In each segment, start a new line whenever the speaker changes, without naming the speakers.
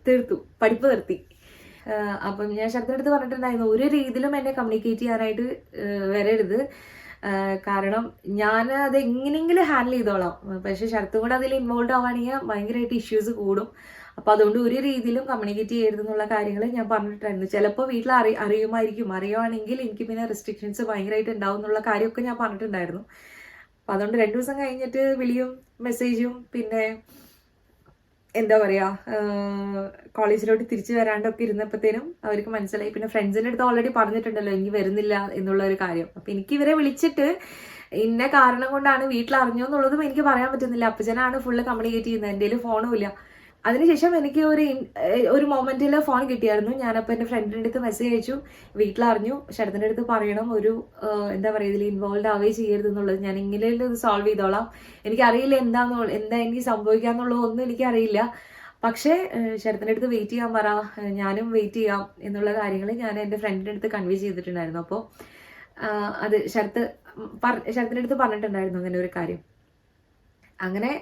തീർത്തു, പഠിപ്പ് നിർത്തി. അപ്പം ഞാൻ ശരത്തിൻ്റെ അടുത്ത് പറഞ്ഞിട്ടുണ്ടായിരുന്നു, ഒരു രീതിയിലും എന്നെ കമ്മ്യൂണിക്കേറ്റ് ചെയ്യാനായിട്ട് വരരുത്. കാരണം ഞാൻ അത് എങ്ങനെയെങ്കിലും ഹാൻഡിൽ ചെയ്തോളാം. പക്ഷെ ശരത്തും കൂടെ അതിൽ ഇൻവോൾവ് ആവുകയാണെങ്കിൽ ഭയങ്കരമായിട്ട് ഇഷ്യൂസ് കൂടും. അപ്പോൾ അതുകൊണ്ട് ഒരു രീതിയിലും കമ്മ്യൂണിക്കേറ്റ് ചെയ്യരുതെന്നുള്ള കാര്യങ്ങൾ ഞാൻ പറഞ്ഞിട്ടുണ്ടായിരുന്നു. ചിലപ്പോൾ വീട്ടിൽ അറിയുവാണെങ്കിൽ എനിക്ക് പിന്നെ റെസ്ട്രിക്ഷൻസ് ഭയങ്കരമായിട്ട് ഉണ്ടാവും എന്നുള്ള കാര്യമൊക്കെ ഞാൻ പറഞ്ഞിട്ടുണ്ടായിരുന്നു. അപ്പം അതുകൊണ്ട് 2 ദിവസം കഴിഞ്ഞിട്ട് വിളിയും മെസ്സേജും പിന്നെ എന്താ പറയുക, കോളേജിലോട്ട് തിരിച്ചു വരാണ്ടൊക്കെ ഇരുന്നപ്പോഴത്തേനും അവർക്ക് മനസ്സിലായി. പിന്നെ ഫ്രണ്ട്സിൻ്റെ അടുത്ത് ഓൾറെഡി പറഞ്ഞിട്ടുണ്ടല്ലോ എനിക്ക് വരുന്നില്ല എന്നുള്ള ഒരു കാര്യം. അപ്പം എനിക്ക് ഇവരെ വിളിച്ചിട്ട് ഇന്ന കാരണം കൊണ്ടാണ് വീട്ടിൽ അറിഞ്ഞോ എന്നുള്ളതും എനിക്ക് പറയാൻ പറ്റുന്നില്ല. അപ്പച്ചനാണ് ഫുള്ള് കമ്മ്യൂണിക്കേറ്റ് ചെയ്യുന്നത്, എൻ്റെ കയ്യിൽ ഫോണും ഇല്ല. അതിനുശേഷം എനിക്ക് ഒരു മൊമെന്റിൽ ഫോൺ കിട്ടിയായിരുന്നു. ഞാനപ്പോൾ എൻ്റെ ഫ്രണ്ടിൻ്റെ അടുത്ത് മെസ്സേജ് അയച്ചു, വീട്ടിലറിഞ്ഞു, ശരത്തിൻ്റെ അടുത്ത് പറയണം, ഒരു എന്താ പറയുക ഇതിൽ ഇൻവോൾവ് ആവുകയും ചെയ്യരുത് എന്നുള്ളത്, ഞാൻ ഇങ്ങനെ ഇത് സോൾവ് ചെയ്തോളാം, എനിക്കറിയില്ല എന്താ എനിക്ക് സംഭവിക്കാന്നുള്ളതൊന്നും എനിക്കറിയില്ല, പക്ഷേ ശരത്തിൻ്റെ അടുത്ത് വെയിറ്റ് ചെയ്യാൻ പറ, ഞാനും വെയിറ്റ് ചെയ്യാം എന്നുള്ള കാര്യങ്ങൾ ഞാൻ എൻ്റെ ഫ്രണ്ടിൻ്റെ അടുത്ത് കൺവേ ചെയ്തിട്ടുണ്ടായിരുന്നു. അപ്പോൾ അത് ശരത്തിൻ്റെ അടുത്ത് പറഞ്ഞിട്ടുണ്ടായിരുന്നു അങ്ങനെ ഒരു കാര്യം. അങ്ങനെ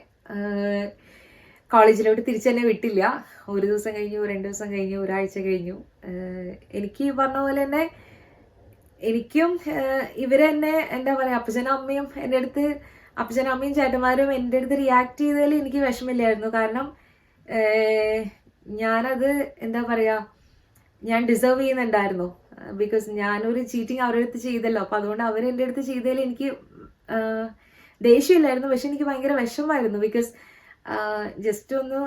കോളേജിലോട്ട് തിരിച്ചു തന്നെ വിട്ടില്ല. ഒരു ദിവസം കഴിഞ്ഞു, 2 ദിവസം കഴിഞ്ഞു, ഒരാഴ്ച കഴിഞ്ഞു. എനിക്ക് ഈ പറഞ്ഞ പോലെ തന്നെ എനിക്കും ഇവരെന്നെ എന്താ പറയുക, അപ്പച്ചനും അമ്മയും എൻ്റെ അടുത്ത്, അപ്പച്ചനും അമ്മയും ചേട്ടന്മാരും എൻ്റെ അടുത്ത് റിയാക്ട് ചെയ്തതിൽ എനിക്ക് വിഷമില്ലായിരുന്നു. കാരണം ഞാനത് എന്താ പറയുക, ഞാൻ ഡിസേർവ് ചെയ്യുന്നുണ്ടായിരുന്നു. ബിക്കോസ് ഞാനൊരു ചീറ്റിങ് അവരുടെ അടുത്ത് ചെയ്തല്ലോ. അപ്പം അതുകൊണ്ട് അവരെൻ്റെ അടുത്ത് ചെയ്തതിൽ എനിക്ക് ദേഷ്യമില്ലായിരുന്നു, പക്ഷെ എനിക്ക് ഭയങ്കര വിഷമമായിരുന്നു. ബിക്കോസ് ജസ്റ്റ് ഒന്ന്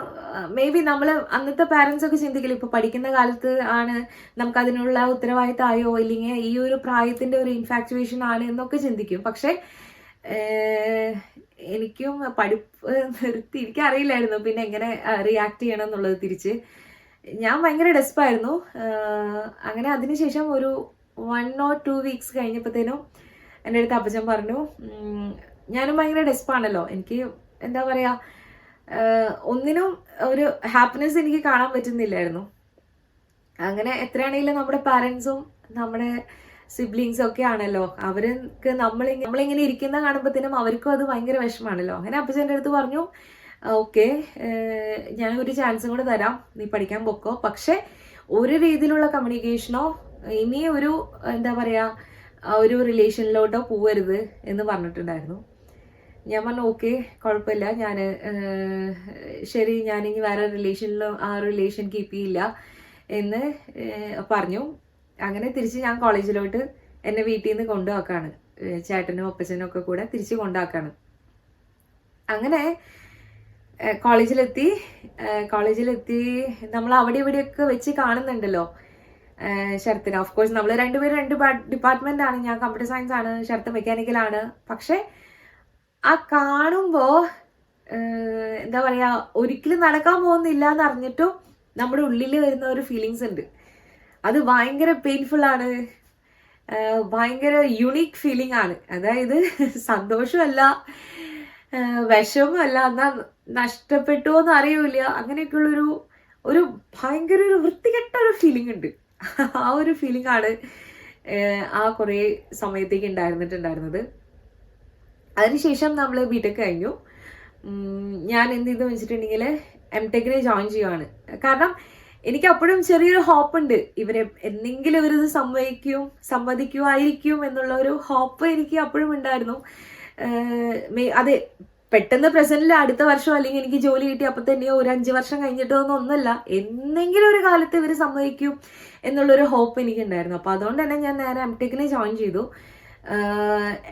മേ ബി നമ്മൾ അന്നത്തെ പാരൻസ് ഒക്കെ ചിന്തിക്കില്ല, ഇപ്പോൾ പഠിക്കുന്ന കാലത്ത് ആണ് നമുക്കതിനുള്ള ഉത്തരവാദിത്തമായോ ഇല്ലെങ്കിൽ ഈ ഒരു പ്രായത്തിൻ്റെ ഒരു ഇൻഫാക്ച്വേഷൻ ആണ് എന്നൊക്കെ ചിന്തിക്കും. പക്ഷേ എനിക്കും പഠിപ്പ് നിർത്തി, എനിക്കറിയില്ലായിരുന്നു പിന്നെ എങ്ങനെ റിയാക്ട് ചെയ്യണം എന്നുള്ളത്. തിരിച്ച് ഞാൻ ഭയങ്കര ഡെസ്പായിരുന്നു. അങ്ങനെ അതിനുശേഷം ഒരു 1 or 2 weeks കഴിഞ്ഞപ്പോഴത്തേനും എൻ്റെ അടുത്ത് അപ്പച്ചൻ പറഞ്ഞു, ഞാനും ഭയങ്കര ഡെസ്പാണല്ലോ, എനിക്ക് എന്താ പറയുക, ഒന്നിനും ഒരു ഹാപ്പിനെസ് എനിക്ക് കാണാൻ പറ്റുന്നില്ലായിരുന്നു. അങ്ങനെ എത്രയാണെങ്കിലും നമ്മുടെ പാരൻസും നമ്മുടെ സിബ്ലിങ്സും ഒക്കെ ആണല്ലോ, അവർക്ക് നമ്മളിങ്ങനെ ഇരിക്കുന്ന കാണുമ്പോഴത്തേനും അവർക്കും അത് ഭയങ്കര വിഷമാണല്ലോ. അങ്ങനെ അപ്പച്ചൻ്റെ അടുത്ത് പറഞ്ഞു, ഓക്കെ, ഞാൻ ഒരു ചാൻസും കൂടെ തരാം, നീ പഠിക്കാൻ പൊക്കോ, പക്ഷെ ഒരു രീതിയിലുള്ള കമ്മ്യൂണിക്കേഷനോ ഇനി ഒരു എന്താ പറയുക ഒരു റിലേഷനിലോട്ടോ പോവരുത് എന്ന് പറഞ്ഞിട്ടുണ്ടായിരുന്നു. ഞാൻ പറഞ്ഞു ഓക്കെ, കുഴപ്പമില്ല, ഞാൻ ശരി, ഞാനിനി വേറെ റിലേഷനിലോ ആ റിലേഷൻ കീപ്പ് ചെയ്യില്ല എന്ന് പറഞ്ഞു. അങ്ങനെ തിരിച്ച് ഞാൻ കോളേജിലോട്ട് എന്നെ വീട്ടിൽ നിന്ന് കൊണ്ടുപോക്കാണ്, ചേട്ടനും അപ്പച്ചനും ഒക്കെ കൂടെ തിരിച്ച് കൊണ്ടാക്കാണ്. അങ്ങനെ കോളേജിലെത്തി നമ്മൾ അവിടെ ഇവിടെയൊക്കെ വെച്ച് കാണുന്നുണ്ടല്ലോ ശരത്തിന്. ഓഫ് കോഴ്സ് നമ്മൾ രണ്ടുപേരും 2 ഡിപ്പാർട്ട്മെന്റ് ആണ്, ഞാൻ കമ്പ്യൂട്ടർ സയൻസ് ആണ്, ശരത്ത് മെക്കാനിക്കലാണ്. പക്ഷെ ആ കാണുമ്പോ എന്താ പറയാ, ഒരിക്കലും നടക്കാൻ പോകുന്നില്ല എന്ന് അറിഞ്ഞിട്ടും നമ്മുടെ ഉള്ളിൽ വരുന്ന ഒരു ഫീലിങ്സ് ഉണ്ട്. അത് ഭയങ്കര പെയിൻഫുൾ ആണ്, ഭയങ്കര യുണീക്ക് ഫീലിംഗ് ആണ്. അതായത് സന്തോഷമല്ല, വിഷമല്ല, എന്നാൽ നഷ്ടപ്പെട്ടോ എന്ന് അറിയൂല, അങ്ങനെയൊക്കെയുള്ളൊരു ഒരു ഭയങ്കര ഒരു വൃത്തികെട്ട ഒരു ഫീലിംഗ് ഉണ്ട്. ആ ഒരു ഫീലിംഗ് ആണ് ആ കുറേ സമയത്തേക്ക് ഉണ്ടായിരുന്നത്. അതിനുശേഷം നമ്മൾ ബിടെക് കഴിഞ്ഞു. ഞാൻ എന്ത് ചെയ്തു വെച്ചിട്ടുണ്ടെങ്കിൽ എംടെക്കിനെ ജോയിൻ ചെയ്യുവാണ്. കാരണം എനിക്ക് അപ്പോഴും ചെറിയൊരു ഹോപ്പ് ഉണ്ട്, ഇവരെ എന്തെങ്കിലും ഇവരിത് സമ്മതിക്കുമായിരിക്കും എന്നുള്ള ഒരു ഹോപ്പ് എനിക്ക് അപ്പോഴും ഉണ്ടായിരുന്നു. അത് പെട്ടെന്ന് പ്രസന്റിൽ അടുത്ത വർഷം അല്ലെങ്കിൽ എനിക്ക് ജോലി കിട്ടി അപ്പം തന്നെയോ ഒരു 5 വർഷം കഴിഞ്ഞിട്ടോ ഒന്നല്ല, എന്തെങ്കിലും ഒരു കാലത്ത് ഇവർ സമ്മതിക്കും എന്നുള്ളൊരു ഹോപ്പ് എനിക്കുണ്ടായിരുന്നു. അപ്പോൾ അതുകൊണ്ട് തന്നെ ഞാൻ നേരെ എംടെക്കിനെ ജോയിൻ ചെയ്തു.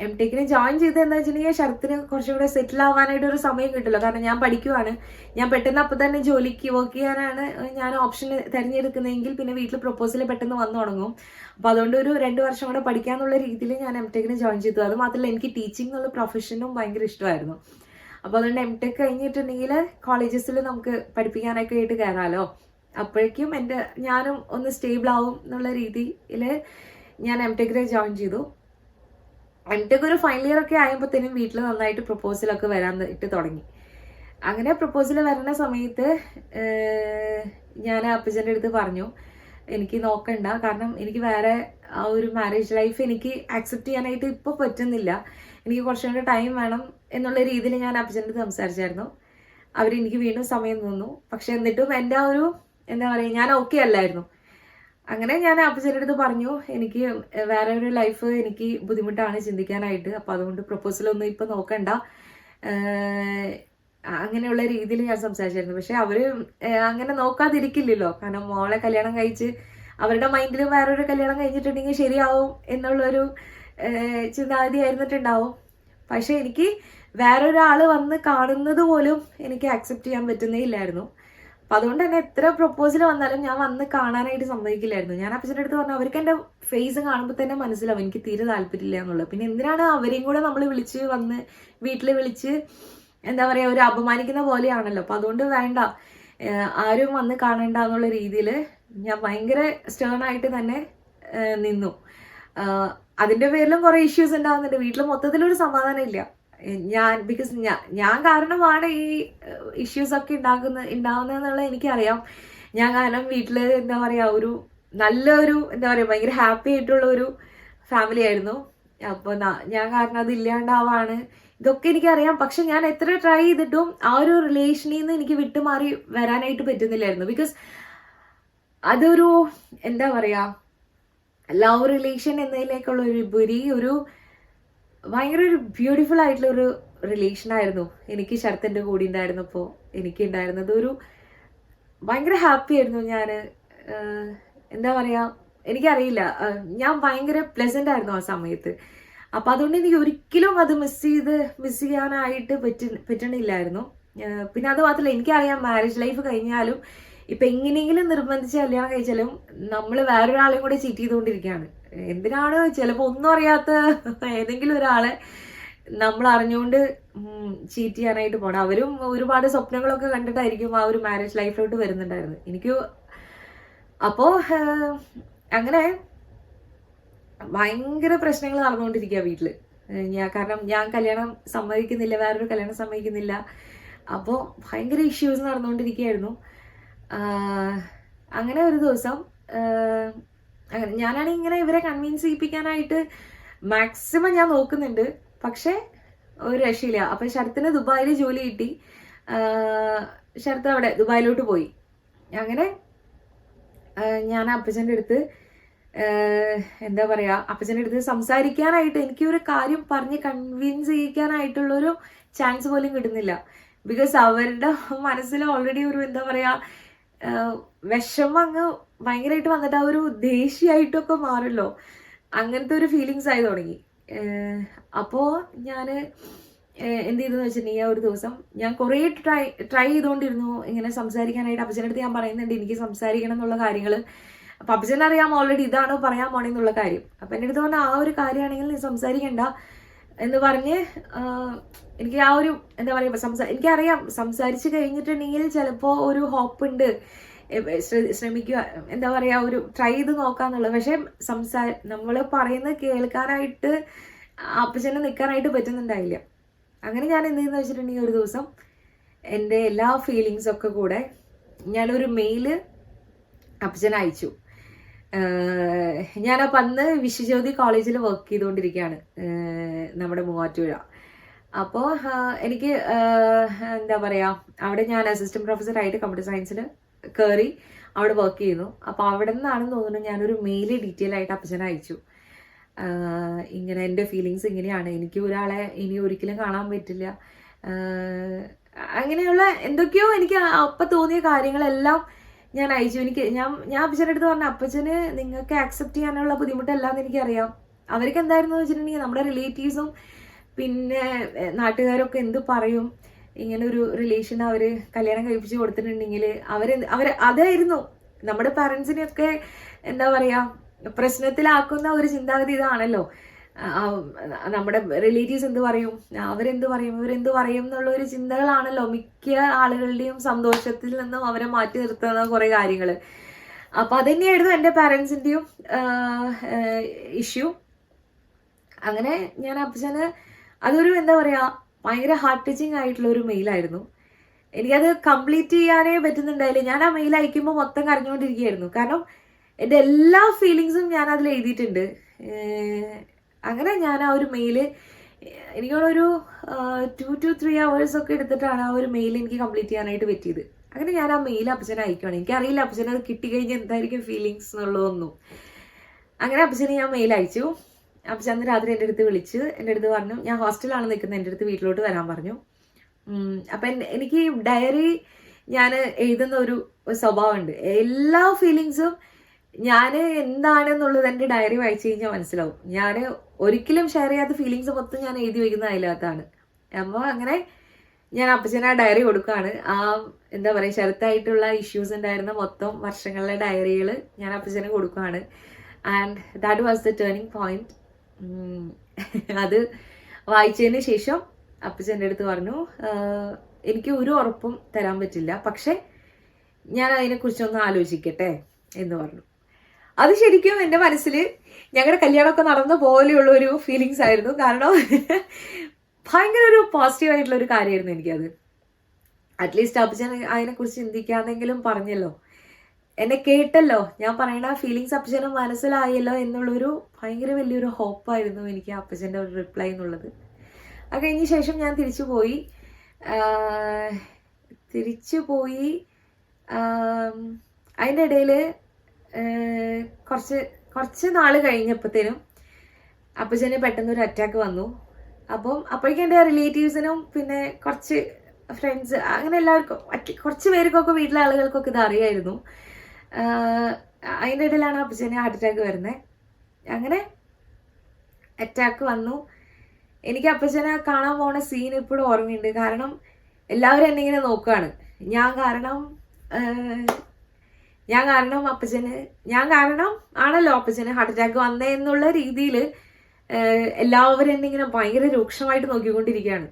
എംടെക്കിന് ജോയിൻ ചെയ്ത് എന്താ വെച്ചിട്ടുണ്ടെങ്കിൽ ശരത്തിന് കുറച്ചും കൂടെ സെറ്റിൽ ആവാനായിട്ട് ഒരു സമയം കിട്ടുമല്ലോ. കാരണം ഞാൻ പഠിക്കുവാണ്, ഞാൻ പെട്ടെന്ന് അപ്പം തന്നെ ജോലിക്ക് വർക്ക് ചെയ്യാനാണ് ഞാൻ ഓപ്ഷൻ തിരഞ്ഞെടുക്കുന്നതെങ്കിൽ പിന്നെ വീട്ടിൽ പ്രൊപ്പോസൽ പെട്ടെന്ന് വന്നു തുടങ്ങും. അപ്പോൾ അതുകൊണ്ട് ഒരു 2 വർഷം കൂടെ പഠിക്കാന്നുള്ള രീതിയിൽ ഞാൻ എംടെക്കിന് ജോയിൻ ചെയ്തു. അത് മാത്രമല്ല എനിക്ക് ടീച്ചിങ് എന്നുള്ള പ്രൊഫഷനും ഭയങ്കര ഇഷ്ടമായിരുന്നു. അപ്പോൾ അതുകൊണ്ട് എംടെക് കഴിഞ്ഞിട്ടുണ്ടെങ്കിൽ കോളേജസിൽ നമുക്ക് പഠിപ്പിക്കാനൊക്കെ ആയിട്ട് കയറാമല്ലോ. അപ്പോഴേക്കും ഞാനും ഒന്ന് സ്റ്റേബിൾ ആവും എന്നുള്ള രീതിയിൽ ഞാൻ എംടെക്കിനെ ജോയിൻ ചെയ്തു. എംടെക് ഒരു ഫൈനൽ ഇയർ ഒക്കെ ആയപ്പോഴത്തേനും വീട്ടിൽ നന്നായിട്ട് പ്രൊപ്പോസലൊക്കെ വരാനായിട്ട് തുടങ്ങി. അങ്ങനെ പ്രൊപ്പോസൽ വരുന്ന സമയത്ത് ഞാൻ അപ്പച്ചൻ്റെ അടുത്ത് പറഞ്ഞു, എനിക്ക് നോക്കണ്ട, കാരണം എനിക്ക് വേറെ ആ ഒരു മാരേജ് ലൈഫ് എനിക്ക് ആക്സെപ്റ്റ് ചെയ്യാനായിട്ട് ഇപ്പോൾ പറ്റുന്നില്ല, എനിക്ക് കുറച്ചും കൂടെ ടൈം വേണം എന്നുള്ള രീതിയിൽ ഞാൻ അപ്പച്ചൻ്റെ അടുത്ത് സംസാരിച്ചായിരുന്നു. അവരെനിക്ക് വീണ്ടും സമയം തന്നു. പക്ഷെ എന്നിട്ടും എൻ്റെ ആ ഒരു എന്താ പറയുക, ഞാൻ ഓക്കെ അല്ലായിരുന്നു. അങ്ങനെ ഞാൻ അപ്പച്ചൻ്റെ അടുത്ത് പറഞ്ഞു, എനിക്ക് വേറെ ഒരു ലൈഫ് എനിക്ക് ബുദ്ധിമുട്ടാണ് ചിന്തിക്കാനായിട്ട്, അപ്പം അതുകൊണ്ട് പ്രപ്പോസലൊന്നും ഇപ്പം നോക്കണ്ട, അങ്ങനെയുള്ള രീതിയിൽ ഞാൻ സംസാരിച്ചായിരുന്നു. പക്ഷെ അവർ അങ്ങനെ നോക്കാതിരിക്കില്ലല്ലോ, കാരണം മോളെ കല്യാണം കഴിച്ച് അവരുടെ മൈൻഡിൽ വേറൊരു കല്യാണം കഴിഞ്ഞിട്ടുണ്ടെങ്കിൽ ശരിയാവും എന്നുള്ളൊരു ചിന്താഗതി ആയിരുന്നിട്ടുണ്ടാവും. പക്ഷെ എനിക്ക് വേറൊരാൾ വന്ന് കാണുന്നത് പോലും എനിക്ക് ആക്സെപ്റ്റ് ചെയ്യാൻ പറ്റുന്നേ ഇല്ലായിരുന്നു. അപ്പം അതുകൊണ്ട് തന്നെ എത്ര പ്രപ്പോസൽ വന്നാലും ഞാൻ വന്ന് കാണാനായിട്ട് സമ്മതിക്കില്ലായിരുന്നു. ഞാൻ അപ്പച്ചൻ്റെ അടുത്ത് പറഞ്ഞു, അവർക്ക് എൻ്റെ ഫേസ് കാണുമ്പോൾ തന്നെ മനസ്സിലാവും എനിക്ക് തീരെ താല്പര്യമില്ല എന്നുള്ളത്. പിന്നെ എന്തിനാണ് അവരെയും കൂടെ നമ്മൾ വിളിച്ച് വന്ന് വീട്ടിൽ വിളിച്ച് എന്താ പറയുക, ഒരു അപമാനിക്കുന്ന പോലെയാണല്ലോ. അപ്പം അതുകൊണ്ട് വേണ്ട, ആരും വന്ന് കാണണ്ട എന്നുള്ള രീതിയിൽ ഞാൻ ഭയങ്കര സ്റ്റേണായിട്ട് തന്നെ നിന്നു. അതിൻ്റെ പേരിലും കുറേ ഇഷ്യൂസ് ഉണ്ടാകുന്നുണ്ട് വീട്ടിൽ. മൊത്തത്തിലൊരു സമാധാനം ഇല്ല. ബിക്കോസ് ഞാൻ കാരണമാണ് ഈ ഇഷ്യൂസൊക്കെ ഉണ്ടാകുന്നതെന്നുള്ളത് എനിക്കറിയാം. ഞാൻ കാരണം വീട്ടിൽ എന്താ പറയുക, ഒരു നല്ലൊരു എന്താ പറയുക ഭയങ്കര ഹാപ്പി ആയിട്ടുള്ള ഒരു ഫാമിലി ആയിരുന്നു. അപ്പോൾ ഞാൻ കാരണം അത് ഇല്ലാണ്ടാവാണ്, ഇതൊക്കെ എനിക്കറിയാം. പക്ഷെ ഞാൻ എത്ര ട്രൈ ചെയ്തിട്ടും ആ ഒരു റിലേഷനിൽ നിന്ന് എനിക്ക് വിട്ടുമാറി വരാനായിട്ട് പറ്റുന്നില്ലായിരുന്നു. ബിക്കോസ് അതൊരു എന്താ പറയുക, ലവ് റിലേഷൻ എന്നതിലേക്കുള്ള ഒരു ഉപരി ഒരു ഭയങ്കര ഒരു ബ്യൂട്ടിഫുൾ ആയിട്ടുള്ള ഒരു റിലേഷനായിരുന്നു എനിക്ക് ശരത്തിൻ്റെ കൂടെ ഉണ്ടായിരുന്നപ്പോൾ എനിക്ക് ഉണ്ടായിരുന്നത്. ഒരു ഭയങ്കര ഹാപ്പി ആയിരുന്നു ഞാൻ. എന്താ പറയുക, എനിക്കറിയില്ല, ഞാൻ ഭയങ്കര പ്ലസൻ്റ് ആയിരുന്നു ആ സമയത്ത്. അപ്പം അതുകൊണ്ട് എനിക്ക് ഒരിക്കലും അത് മിസ് ചെയ്യാനായിട്ട് പറ്റണില്ലായിരുന്നു. പിന്നെ അത് മാത്രമല്ല, എനിക്കറിയാം മാരേജ് ലൈഫ് കഴിഞ്ഞാലും ഇപ്പം എങ്ങനെയെങ്കിലും നിർബന്ധിച്ച് കല്യാണം കഴിച്ചാലും നമ്മൾ വേറൊരാളെയും കൂടെ ചീറ്റ് ചെയ്തുകൊണ്ടിരിക്കുകയാണ്. എന്തിനാണ് ചിലപ്പോൾ ഒന്നും അറിയാത്ത ഏതെങ്കിലും ഒരാളെ നമ്മൾ അറിഞ്ഞുകൊണ്ട് ചീറ്റ് ചെയ്യാനായിട്ട് പോകണം. അവരും ഒരുപാട് സ്വപ്നങ്ങളൊക്കെ കണ്ടിട്ടായിരിക്കും ആ ഒരു മാരേജ് ലൈഫിലോട്ട് വരുന്നുണ്ടായിരുന്നു എനിക്ക്. അപ്പോൾ അങ്ങനെ ഭയങ്കര പ്രശ്നങ്ങൾ നടന്നുകൊണ്ടിരിക്കുക വീട്ടിൽ. കാരണം ഞാൻ കല്യാണം സമ്മതിക്കുന്നില്ല, വേറൊരു കല്യാണം സമ്മതിക്കുന്നില്ല. അപ്പോൾ ഭയങ്കര ഇഷ്യൂസ് നടന്നുകൊണ്ടിരിക്കുകയായിരുന്നു. അങ്ങനെ ഒരു ദിവസം അങ്ങനെ ഞാനാണെങ്കിൽ ഇങ്ങനെ ഇവരെ കൺവിൻസ് ചെയ്യിപ്പിക്കാനായിട്ട് മാക്സിമം ഞാൻ നോക്കുന്നുണ്ട്. പക്ഷേ ഒരു രക്ഷയില്ല. അപ്പം ശരത്തിന് ദുബായിൽ ജോലി കിട്ടി. ശരത്ത് അവിടെ ദുബായിലോട്ട് പോയി. അങ്ങനെ ഞാൻ അപ്പച്ചൻ്റെ അടുത്ത് എന്താ പറയുക, അപ്പച്ചൻ്റെ അടുത്ത് സംസാരിക്കാനായിട്ട് എനിക്കൊരു കാര്യം പറഞ്ഞ് കൺവിൻസ് ചെയ്യിക്കാനായിട്ടുള്ളൊരു ചാൻസ് പോലും കിട്ടുന്നില്ല. ബിക്കോസ് അവരുടെ മനസ്സിൽ ഓൾറെഡി ഒരു എന്താ പറയുക വിഷമം അങ്ങ് ഭയങ്കരമായിട്ട് വന്നിട്ട് ആ ഒരു ദേഷ്യമായിട്ടൊക്കെ മാറല്ലോ, അങ്ങനത്തെ ഒരു ഫീലിങ്സ് ആയി തുടങ്ങി. അപ്പോൾ ഞാൻ എന്ത് ചെയ്തെന്ന് വെച്ചിട്ടുണ്ടെങ്കിൽ ആ ഒരു ദിവസം ഞാൻ കുറേ ട്രൈ ചെയ്തുകൊണ്ടിരുന്നു ഇങ്ങനെ സംസാരിക്കാനായിട്ട്. അപ്പച്ചൻ്റെ അടുത്ത് ഞാൻ പറയുന്നുണ്ട് എനിക്ക് സംസാരിക്കണം എന്നുള്ള കാര്യങ്ങൾ. അപ്പം അപ്പച്ചനറിയാം ഓൾറെഡി ഇതാണ് പറയാൻ പോണെന്നുള്ള കാര്യം. അപ്പം എൻ്റെ അടുത്ത് പറഞ്ഞാൽ ആ ഒരു കാര്യമാണെങ്കിൽ നീ സംസാരിക്കണ്ട എന്ന് പറഞ്ഞ് എനിക്ക് ആ ഒരു എന്താ പറയുക എനിക്കറിയാം സംസാരിച്ച് കഴിഞ്ഞിട്ടുണ്ടെങ്കിൽ ചിലപ്പോൾ ഒരു ഹോപ്പ് ഉണ്ട്, ശ്രമിക്കുക എന്താ പറയുക ഒരു ട്രൈ ചെയ്ത് നോക്കാന്നുള്ളത്. പക്ഷേ നമ്മൾ പറയുന്നത് കേൾക്കാനായിട്ട് അപ്പച്ചനെ നിൽക്കാനായിട്ട് പറ്റുന്നുണ്ടായില്ല. അങ്ങനെ ഞാൻ എന്ത് ചെയ്യുന്ന വെച്ചിട്ടുണ്ടെങ്കിൽ ഒരു ദിവസം എൻ്റെ എല്ലാ ഫീലിങ്സൊക്കെ കൂടെ ഞാനൊരു മെയില് അപ്പച്ചനെ അയച്ചു. ഞാനപ്പോൾ അന്ന് വിശ്വജ്യോതി കോളേജിൽ വർക്ക് ചെയ്തുകൊണ്ടിരിക്കുകയാണ് നമ്മുടെ മൂവാറ്റുപുഴ. അപ്പോൾ എനിക്ക് എന്താ പറയുക അവിടെ ഞാൻ അസിസ്റ്റന്റ് പ്രൊഫസറായിട്ട് കമ്പ്യൂട്ടർ സയൻസിൽ കയറി അവിടെ വർക്ക് ചെയ്യുന്നു. അപ്പോൾ അവിടെ നിന്നാണെന്ന് തോന്നുന്നു ഞാനൊരു മെയിൽ ഡീറ്റെയിൽ ആയിട്ട് അപ്പച്ചനെ അയച്ചു. ഇങ്ങനെ എൻ്റെ ഫീലിങ്സ് ഇങ്ങനെയാണ്, എനിക്ക് ഒരാളെ ഇനി ഒരിക്കലും കാണാൻ പറ്റില്ല, അങ്ങനെയുള്ള എന്തൊക്കെയോ എനിക്ക് അപ്പം തോന്നിയ കാര്യങ്ങളെല്ലാം ഞാൻ അയച്ചു. ഞാൻ അപ്പച്ചൻ്റെ അടുത്ത് പറഞ്ഞു, അപ്പച്ചന് നിങ്ങൾക്ക് ആക്സെപ്റ്റ് ചെയ്യാനുള്ള ബുദ്ധിമുട്ടല്ലാന്ന് എനിക്കറിയാം. അവർക്ക് എന്തായിരുന്നു വെച്ചിട്ടുണ്ടെങ്കിൽ നമ്മുടെ റിലേറ്റീവ്സും പിന്നെ നാട്ടുകാരൊക്കെ എന്ത് പറയും, ഇങ്ങനെ ഒരു റിലേഷൻ അവർ കല്യാണം കഴിപ്പിച്ച് കൊടുത്തിട്ടുണ്ടെങ്കിൽ അതായിരുന്നു നമ്മുടെ പാരൻസിനെയൊക്കെ എന്താ പറയുക പ്രശ്നത്തിലാക്കുന്ന ഒരു ചിന്താഗതി ഇതാണല്ലോ. നമ്മുടെ റിലേറ്റീവ്സ് എന്ത് പറയും, അവരെന്ത് പറയും, ഇവരെന്ത് പറയും എന്നുള്ള ഒരു ചിന്തകളാണല്ലോ മിക്ക ആളുകളുടെയും സന്തോഷത്തിൽ നിന്നും അവരെ മാറ്റി നിർത്തുന്ന കുറേ കാര്യങ്ങൾ. അപ്പം അതുതന്നെയായിരുന്നു എൻ്റെ പാരൻസിൻ്റെയും ഇഷ്യൂ. അങ്ങനെ ഞാൻ അപ്പച്ചന് അതൊരു എന്താ പറയുക ഭയങ്കര ഹാർട്ട് ടച്ചിങ് ആയിട്ടുള്ള ഒരു മെയിലായിരുന്നു. എനിക്കത് കംപ്ലീറ്റ് ചെയ്യാനേ പറ്റുന്നുണ്ടായില്ല. ഞാൻ ആ മെയിൽ അയക്കുമ്പോൾ മൊത്തം കരഞ്ഞുകൊണ്ടിരിക്കുകയായിരുന്നു. കാരണം എൻ്റെ എല്ലാ ഫീലിങ്സും ഞാൻ അതിൽ എഴുതിയിട്ടുണ്ട്. അങ്ങനെ ഞാൻ ആ ഒരു മെയില് എനിക്കൊരു 2 to 3 hours ഒക്കെ എടുത്തിട്ടാണ് ആ ഒരു മെയിൽ എനിക്ക് കംപ്ലീറ്റ് ചെയ്യാനായിട്ട് പറ്റിയത്. അങ്ങനെ ഞാൻ ആ മെയിൽ അപ്പച്ചനെ അയക്കുകയാണ്. എനിക്കറിയില്ല അപ്പച്ചനെ അത് കിട്ടിക്കഴിഞ്ഞാൽ എന്തായിരിക്കും ഫീലിങ്സ് എന്നുള്ളതൊന്നും. അങ്ങനെ അപ്പച്ചന് ഞാൻ മെയിൽ അയച്ചു. അപ്പച്ചൻ അന്ന് രാത്രി എൻ്റെ അടുത്ത് വിളിച്ച് എൻ്റെ അടുത്ത് പറഞ്ഞു, ഞാൻ ഹോസ്റ്റലാണ് നിൽക്കുന്നത്, എൻ്റെ അടുത്ത് വീട്ടിലോട്ട് വരാൻ പറഞ്ഞു. അപ്പം എനിക്ക് ഡയറി ഞാൻ എഴുതുന്ന ഒരു സ്വഭാവമുണ്ട്. എല്ലാ ഫീലിങ്സും ഞാൻ എന്താണെന്നുള്ളത് എൻ്റെ ഡയറി വായിച്ചു കഴിഞ്ഞാൽ മനസ്സിലാവും. ഞാൻ ഒരിക്കലും ഷെയർ ചെയ്യാത്ത ഫീലിങ്സ് മൊത്തം ഞാൻ എഴുതി വയ്ക്കുന്ന അതിനകത്താണ്. അപ്പോൾ അങ്ങനെ ഞാൻ അപ്പച്ചന് ആ ഡയറി കൊടുക്കുകയാണ്. ആ എന്താ പറയുക, ശരത്തായിട്ടുള്ള ഇഷ്യൂസ് ഉണ്ടായിരുന്ന മൊത്തം വർഷങ്ങളിലെ ഡയറികൾ ഞാൻ അപ്പച്ചന് കൊടുക്കുകയാണ്. And that was the turning point. അത് വായിച്ചതിന് ശേഷം അപ്പച്ചൻ്റെ അടുത്ത് പറഞ്ഞു, എനിക്ക് ഒരു ഉറപ്പും തരാൻ പറ്റില്ല, പക്ഷെ ഞാൻ അതിനെക്കുറിച്ചൊന്ന് ആലോചിക്കട്ടെ എന്ന് പറഞ്ഞു. അത് ശരിക്കും എൻ്റെ മനസ്സിൽ ഞങ്ങളുടെ കല്യാണമൊക്കെ നടന്ന പോലെയുള്ള ഒരു ഫീലിങ്സ് ആയിരുന്നു. കാരണം ഭയങ്കര ഒരു പോസിറ്റീവായിട്ടുള്ള ഒരു കാര്യമായിരുന്നു എനിക്കത്. അറ്റ്ലീസ്റ്റ് അപ്പച്ചൻ അതിനെക്കുറിച്ച് ചിന്തിക്കാന്നെങ്കിലും പറഞ്ഞല്ലോ, എന്നെ കേട്ടല്ലോ, ഞാൻ പറയുന്ന ഫീലിങ്സ് അപ്പച്ചനും മനസ്സിലായല്ലോ എന്നുള്ളൊരു ഭയങ്കര വലിയൊരു ഹോപ്പായിരുന്നു എനിക്ക് അപ്പച്ചൻ്റെ ഒരു റിപ്ലൈ എന്നുള്ളത്. അത് കഴിഞ്ഞ ശേഷം ഞാൻ തിരിച്ചു പോയി. അതിൻ്റെ ഇടയിൽ കുറച്ച് നാൾ കഴിഞ്ഞപ്പോഴത്തേനും അപ്പച്ചന് പെട്ടെന്നൊരു അറ്റാക്ക് വന്നു. അപ്പോഴേക്കും എൻ്റെ റിലേറ്റീവ്സിനും പിന്നെ കുറച്ച് ഫ്രണ്ട്സ് അങ്ങനെ എല്ലാവർക്കും കുറച്ച് പേർക്കൊക്കെ വീട്ടിലെ ആളുകൾക്കൊക്കെ ഇത് അറിയായിരുന്നു. അതിൻ്റെ ഇടയിലാണ് അപ്പച്ചന് ഹാർട്ട് അറ്റാക്ക് വരുന്നത്. അങ്ങനെ അറ്റാക്ക് വന്നു. എനിക്ക് അപ്പച്ചനെ കാണാൻ പോണ സീൻ ഇപ്പോഴും ഓർമ്മയുണ്ട്. കാരണം എല്ലാവരും എന്നെ ഇങ്ങനെ നോക്കുകയാണ്. ഞാൻ കാരണം ആണല്ലോ അപ്പച്ചന് ഹാർട്ട് അറ്റാക്ക് വന്നേ എന്നുള്ള രീതിയിൽ എല്ലാവരും എന്നെ ഇങ്ങനെ ഭയങ്കര രൂക്ഷമായിട്ട് നോക്കിക്കൊണ്ടിരിക്കുകയാണ്.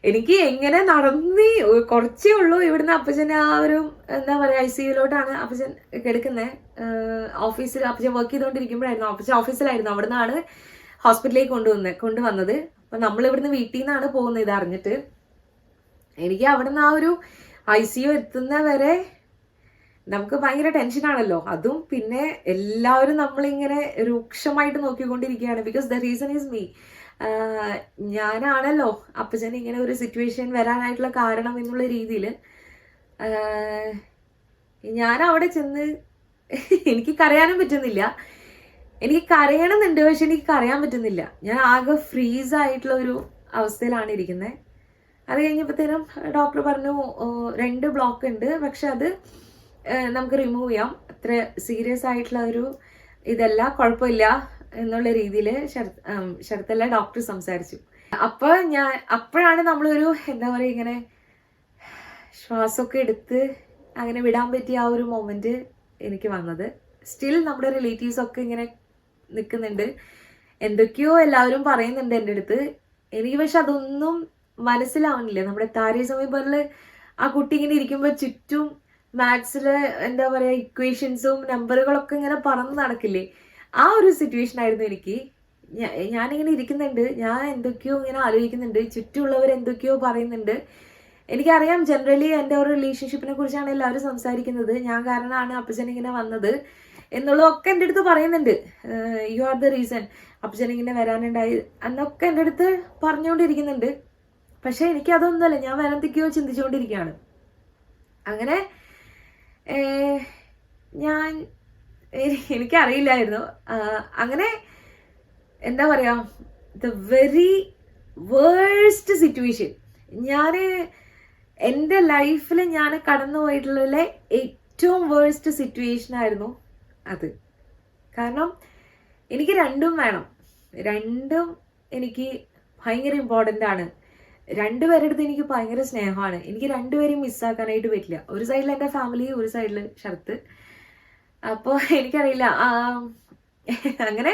എനിക്ക് എങ്ങനെ കുറച്ചേ ഉള്ളൂ ഇവിടുന്ന് അപ്പച്ചൻ ആ ഒരു എന്താ പറയുക ICUലോട്ടാണ് അപ്പച്ചൻ കിടക്കുന്നത്. അപ്പച്ചൻ വർക്ക് ചെയ്തുകൊണ്ടിരിക്കുമ്പോഴായിരുന്നു, അപ്പച്ചൻ ഓഫീസിലായിരുന്നു, അവിടെ നിന്നാണ് ഹോസ്പിറ്റലിലേക്ക് കൊണ്ടുവന്നത്. അപ്പം നമ്മളിവിടുന്ന് വീട്ടിൽ നിന്നാണ് പോകുന്നത് ഇതറിഞ്ഞിട്ട്. എനിക്ക് അവിടെ നിന്ന് ആ ഒരു ICU എത്തുന്ന വരെ നമുക്ക് ഭയങ്കര ടെൻഷനാണല്ലോ. അതും പിന്നെ എല്ലാവരും നമ്മളിങ്ങനെ രൂക്ഷമായിട്ട് നോക്കിക്കൊണ്ടിരിക്കുകയാണ്. Because the reason is me. ഞാനാണല്ലോ അപ്പച്ചന് ഇങ്ങനെ ഒരു സിറ്റുവേഷൻ വരാനായിട്ടുള്ള കാരണം എന്നുള്ള രീതിയിൽ ഞാൻ അവിടെ ചെന്ന് എനിക്ക് കരയാനും പറ്റുന്നില്ല. എനിക്ക് കരയണമെന്നുണ്ട്, പക്ഷെ എനിക്ക് കരയാൻ പറ്റുന്നില്ല. ഞാൻ ആകെ ഫ്രീസായിട്ടുള്ള ഒരു അവസ്ഥയിലാണ് ഇരിക്കുന്നത്. അത് കഴിഞ്ഞപ്പോഴത്തേനും ഡോക്ടർ പറഞ്ഞു 2 ബ്ലോക്ക് ഉണ്ട്, പക്ഷെ അത് നമുക്ക് റിമൂവ് ചെയ്യാം, അത്ര സീരിയസ് ആയിട്ടുള്ള ഒരു ഇതല്ല, കുഴപ്പമില്ല എന്നുള്ള രീതിയിൽ ശരത്തല്ല ഡോക്ടർ സംസാരിച്ചു. അപ്പോഴാണ് നമ്മളൊരു എന്താ പറയുക ഇങ്ങനെ ശ്വാസമൊക്കെ എടുത്ത് അങ്ങനെ വിടാൻ പറ്റിയ ആ ഒരു മൊമെന്റ് എനിക്ക് വന്നത്. സ്റ്റിൽ നമ്മുടെ റിലേറ്റീവ്സ് ഒക്കെ ഇങ്ങനെ നിൽക്കുന്നുണ്ട്, എന്തൊക്കെയോ എല്ലാവരും പറയുന്നുണ്ട് എൻ്റെ അടുത്ത്. എനിക്ക് പക്ഷെ അതൊന്നും മനസ്സിലാവുന്നില്ല. നമ്മുടെ താരേ സമീപറിൽ ആ കുട്ടി ഇങ്ങനെ ഇരിക്കുമ്പോൾ ചുറ്റും മാത്സിലെ എന്താ പറയുക ഇക്വേഷൻസും നമ്പറുകളൊക്കെ ഇങ്ങനെ പറന്ന് നടക്കില്ലേ, ആ ഒരു സിറ്റുവേഷൻ ആയിരുന്നു എനിക്ക്. ഞാനിങ്ങനെ ഇരിക്കുന്നുണ്ട്, ഞാൻ എന്തൊക്കെയോ ഇങ്ങനെ ആലോചിക്കുന്നുണ്ട്, ചുറ്റുമുള്ളവർ എന്തൊക്കെയോ പറയുന്നുണ്ട്. എനിക്കറിയാം ജനറലി എൻ്റെ ഒരു റിലേഷൻഷിപ്പിനെ കുറിച്ചാണ് എല്ലാവരും സംസാരിക്കുന്നത്, ഞാൻ കാരണമാണ് അപ്പച്ചൻ ഇങ്ങനെ വന്നത് എന്നുള്ളതൊക്കെ എൻ്റെ അടുത്ത് പറയുന്നുണ്ട്. യു ആർ ദ റീസൺ അപ്പച്ചൻ ഇങ്ങനെ വരാനുണ്ടായി എന്നൊക്കെ എൻ്റെ അടുത്ത് പറഞ്ഞുകൊണ്ടിരിക്കുന്നുണ്ട്. പക്ഷെ എനിക്ക് അതൊന്നുമല്ല, ഞാൻ വേറെ എന്തൊക്കെയോ ചിന്തിച്ചുകൊണ്ടിരിക്കുകയാണ്. അങ്ങനെ എനിക്കറിയില്ലായിരുന്നു. അങ്ങനെ എന്താ പറയാ, ദ വെരി വേഴ്സ്റ്റ് സിറ്റുവേഷൻ എൻ്റെ ലൈഫിൽ ഞാൻ കടന്നു പോയിട്ടുള്ള ഏറ്റവും വേഴ്സ്റ്റ് സിറ്റുവേഷൻ ആയിരുന്നു അത്. കാരണം എനിക്ക് രണ്ടും വേണം, രണ്ടും എനിക്ക് ഭയങ്കര ഇമ്പോർട്ടൻ്റ് ആണ്. രണ്ടുപേരുടെ അടുത്ത് എനിക്ക് ഭയങ്കര സ്നേഹമാണ്. എനിക്ക് രണ്ടുപേരെയും മിസ്സാക്കാനായിട്ട് പറ്റില്ല. ഒരു സൈഡിൽ എൻ്റെ ഫാമിലി, ഒരു സൈഡിൽ ശരത്ത്. അപ്പോൾ എനിക്കറിയില്ല. അങ്ങനെ